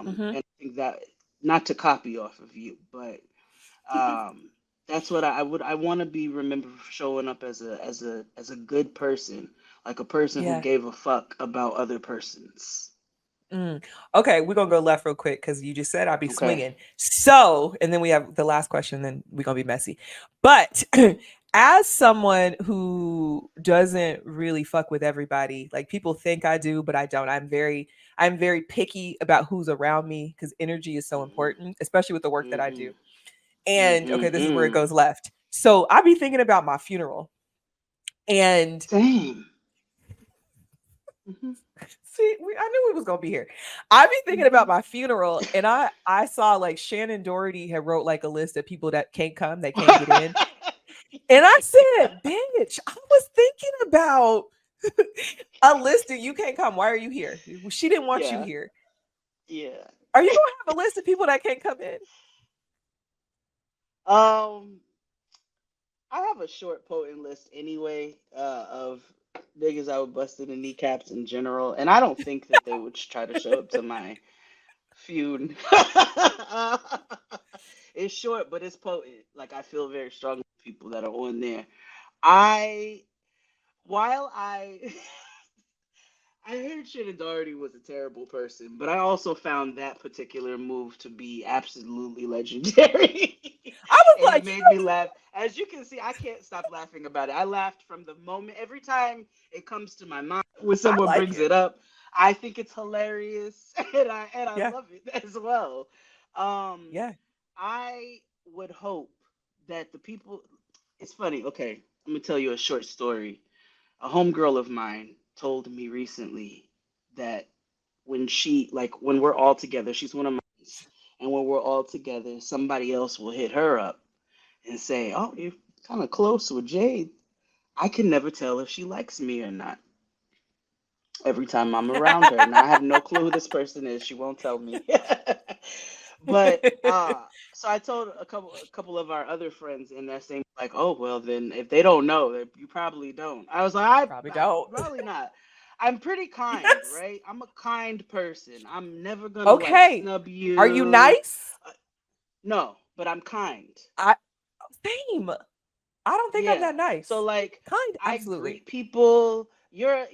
Mm-hmm. And I think that, not to copy off of you, but um, that's what I want to be remembered for showing up as a good person, like a person who Yeah. gave a fuck about other persons. Mm. Okay, we're gonna go left real quick because you just said I'll be Okay. swinging. So, and then we have the last question, then we're gonna be messy. But as someone who doesn't really fuck with everybody, like people think I do, but I don't. I'm very picky about who's around me because energy is so Mhm. important, especially with the work that I do. Mhm. And okay, this is where it Mhm. goes left. So I be thinking about my funeral, and Same. Mhm. see, I knew we was gonna be here. I be thinking about Mhm. my funeral, and I saw like Shannon Doherty had wrote like a list of people that can't come, that can't get in, and I said, "Bitch, I was thinking about a list of you can't come. Why are you here? She didn't want you Yeah. here. Yeah. Are you gonna have a list of people that can't come in?" Um, I have a short potent list anyway, of niggas I would bust in the kneecaps in general, and I don't think that they would try to show up to my feud. It's short, but it's potent. Like, I feel very strong for people that are on there. I while I I heard Shannon Doherty was a terrible person, but I also found that particular move to be absolutely legendary. I was And it like, made me laugh. As you can see, I can't stop laughing about it. I laughed from the moment. Every time it comes to my mind when I someone like brings it. it up, I think it's hilarious and I Yeah, love it as well. Um, yeah. I would hope that the people, it's funny, okay, I'm gonna tell you a short story. A homegirl of mine told me recently that when we're all together, she's one of mine, and when we're all together, somebody else will hit her up and say, "Oh, you're kind of close with Jade." I can never tell if she likes me or not every time I'm around her. Now I have no clue who this person is. She won't tell me. But so I told a couple of our other friends in that same, like, oh well, then if they don't know, you probably don't. I was like, Probably I don't. probably not. I'm pretty kind, Yes. right? I'm a kind person. I'm never gonna like Okay. snub Are you you. nice? Uh, no, but I'm kind. I same. I don't think I'm Yeah. that So nice. like Kind, I absolutely. greet people. You're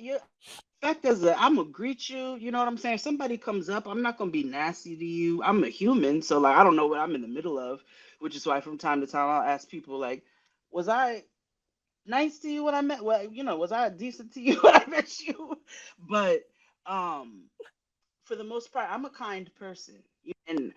fact as a I'm gonna greet you, you know what I'm saying? If somebody comes up, I'm not gonna be nasty to you. I'm a human, so like I don't know what I'm in the middle of, which is why from time to time I'll ask people like, was I nice to you when I met was I decent to you when I met you? But um for the most part, I'm a kind person. And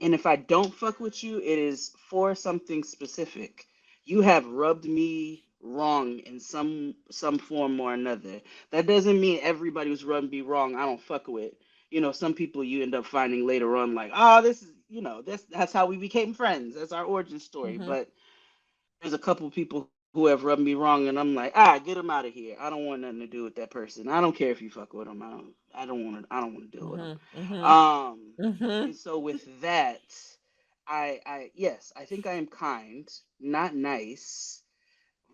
if I don't fuck with you, it is for something specific. You have rubbed me wrong in some form or another. That doesn't mean everybody who's rubbed me wrong I don't fuck with. Some people you end up finding later on like, oh, this is, that's how we became friends. That's our origin story. Hmm. But there's a couple people who have rubbed me wrong, and I'm like, get him out of here. I don't want nothing to do with that person. I don't care if you fuck with him. I don't want to deal with him. Mhm. Mhm. Um, and Mhm. so with that, yes, I think I am kind, not nice.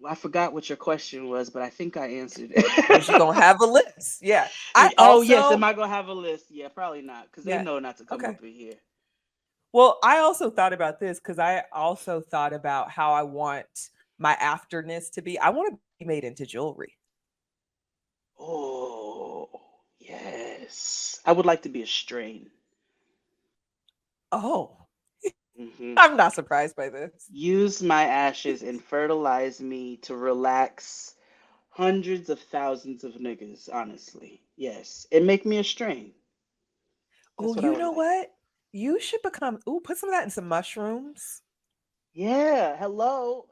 I forgot what your question was, but I think I answered Was you it. gonna have a list? Yeah. I Oh yes, am also, I gonna have a list? Yeah, probably not, because they yeah. know not to come Okay. up in here. Well, I also thought about this because I also thought about how I want my afterness to be. I want to be made into jewelry. Oh yes, I would like to be a strain. Oh, Hmm. I'm not surprised by this. Use my ashes and fertilize me to relax hundreds of thousands of niggas, honestly. Yes. And make me a strain. Oh, That's what I you would know like. what? You should become. Ooh, put some of that in some mushrooms. Yeah, hello.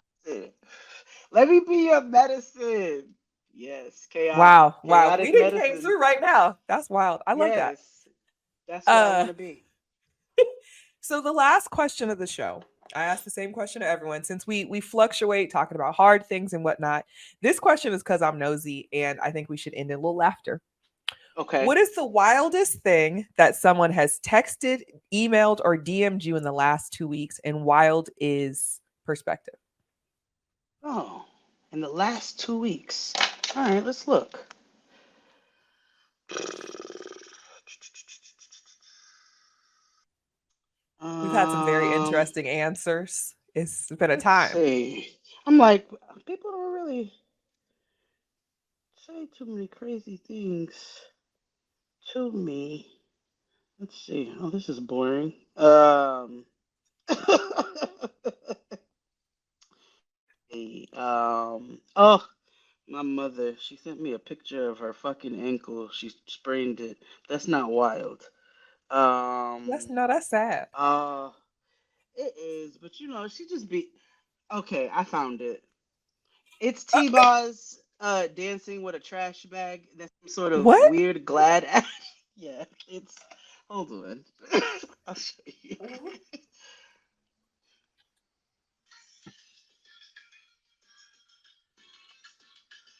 Let me be your medicine. Yes, Wow, wow. We chaotic didn't came medicine. through right now. That's wild. I love that. Yes, that's what I Uh, want to be. so the last question of the show, I asked the same question to everyone since we fluctuate talking about hard things and whatnot. This question is because I'm nosy, and I think we should end in a little laughter. Okay. What is the wildest thing that someone has texted, emailed, or DM'd you in the last 2 weeks? And wild is perspective. Oh, in the last 2 weeks. All right, let's look. We've had some very Um, interesting answers. It's been a let's time. see. I'm like, people don't really say too many crazy things to me. Let's see. Oh, this is boring. Oh, my mother. She sent me a picture of her fucking ankle. She sprained it. That's not wild. That's Um, no, that's sad. uh, it is, but she just be okay. I found it. It's Uh, T-Boz dancing with a trash bag. That's some sort of what? weird glad act. Yeah, it's hold on. I'll show you.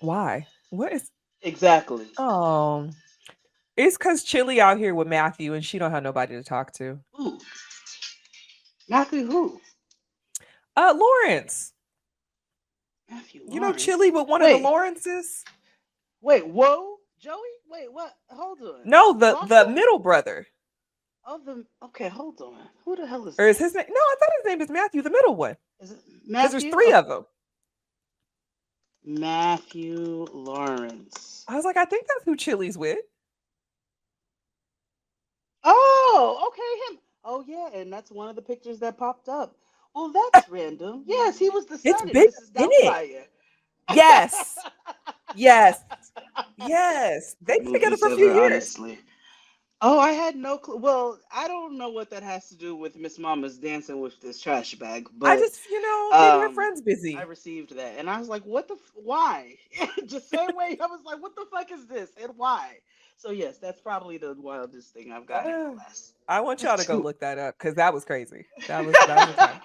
Why? What is? Exactly. Oh, it's because Chili out here with Matthew, and she don't have nobody to talk to. Ooh, Matthew who? Lawrence. Matthew You know, Chili Lawrence. with one of the Wait, Lawrences. wait, whoa, Joey? Wait, what? Hold on. No, the Lawson? middle brother, Oh, okay, hold on. Who the hell is or is that? his name? No, I thought his name is Matthew, the middle one, Is it because there's Matthew? three of Okay. them. Matthew Lawrence. I was like, I think that's who Chili's with. Oh, okay, him. Oh, yeah, and that's one of the pictures that popped up. Well, that's random. Yes, he was the It's son in been Mrs. a minute. Doubtfire. Yes, yes, yes. They've Good been together movies for a few ever, years. honestly. Oh, I had no clue. Well, I don't know what that has to do with Miss Mama's dancing with this trash bag, I but just, maybe her friend's I busy. received that, and I was like, "What the? Why?" Just same way I was like, "What the fuck is this?" and why? So yes, that's probably the wildest thing I've gotten in Uh, the last I want y'all to go two. look that up because that was crazy. That was a time.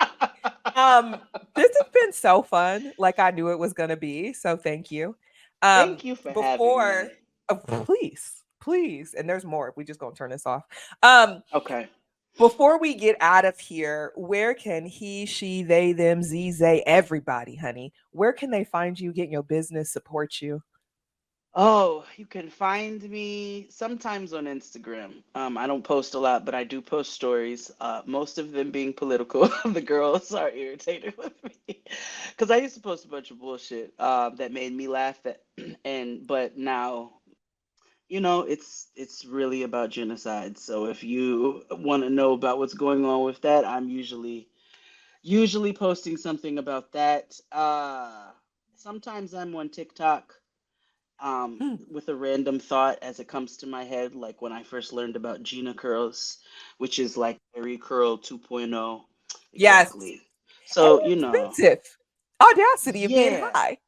Um, this has been so fun, like I knew it was gonna be. So thank you. Um, Thank you for having before, me. please, please, and there's more. We just gonna turn this off. Um, Okay. before we get out of here, where can he, she, they, them, z, they, everybody, honey? Where can they find you, get in your business, support you? Oh, you can find me sometimes on Instagram. I don't post a lot, but I do post stories. Most of them being political. The girls are irritated with me because I used to post a bunch of bullshit that made me laugh. But now, it's really about genocide. So if you want to know about what's going on with that, I'm usually posting something about that. Sometimes I'm on TikTok Hmm. with a random thought as it comes to my head, like when I first learned about Gina curls, which is like Berry Curl 2.0. Yes, Exactly. and So, they're expensive. Audacity of being yeah. high.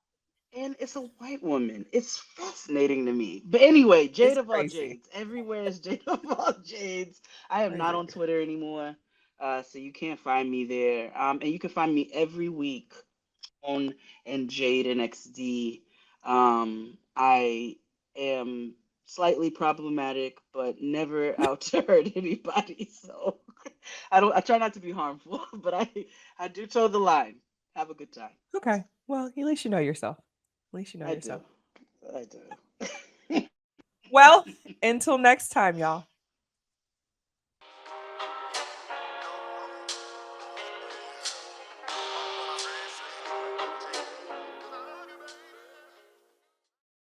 And it's a white woman. It's fascinating to me. But anyway, Jade It's of All crazy. Jades. Everywhere is Jade of All Jades. I am not Crazy. on Twitter anymore, so you can't find me there. And you can find me every week Grown and Jade and XD. I am slightly problematic, but never out to hurt anybody. So I try not to be harmful, but I do toe the line. Have a good time. Okay. Well, at least you know yourself. At least you know I do. yourself. I do. Well, until next time, y'all.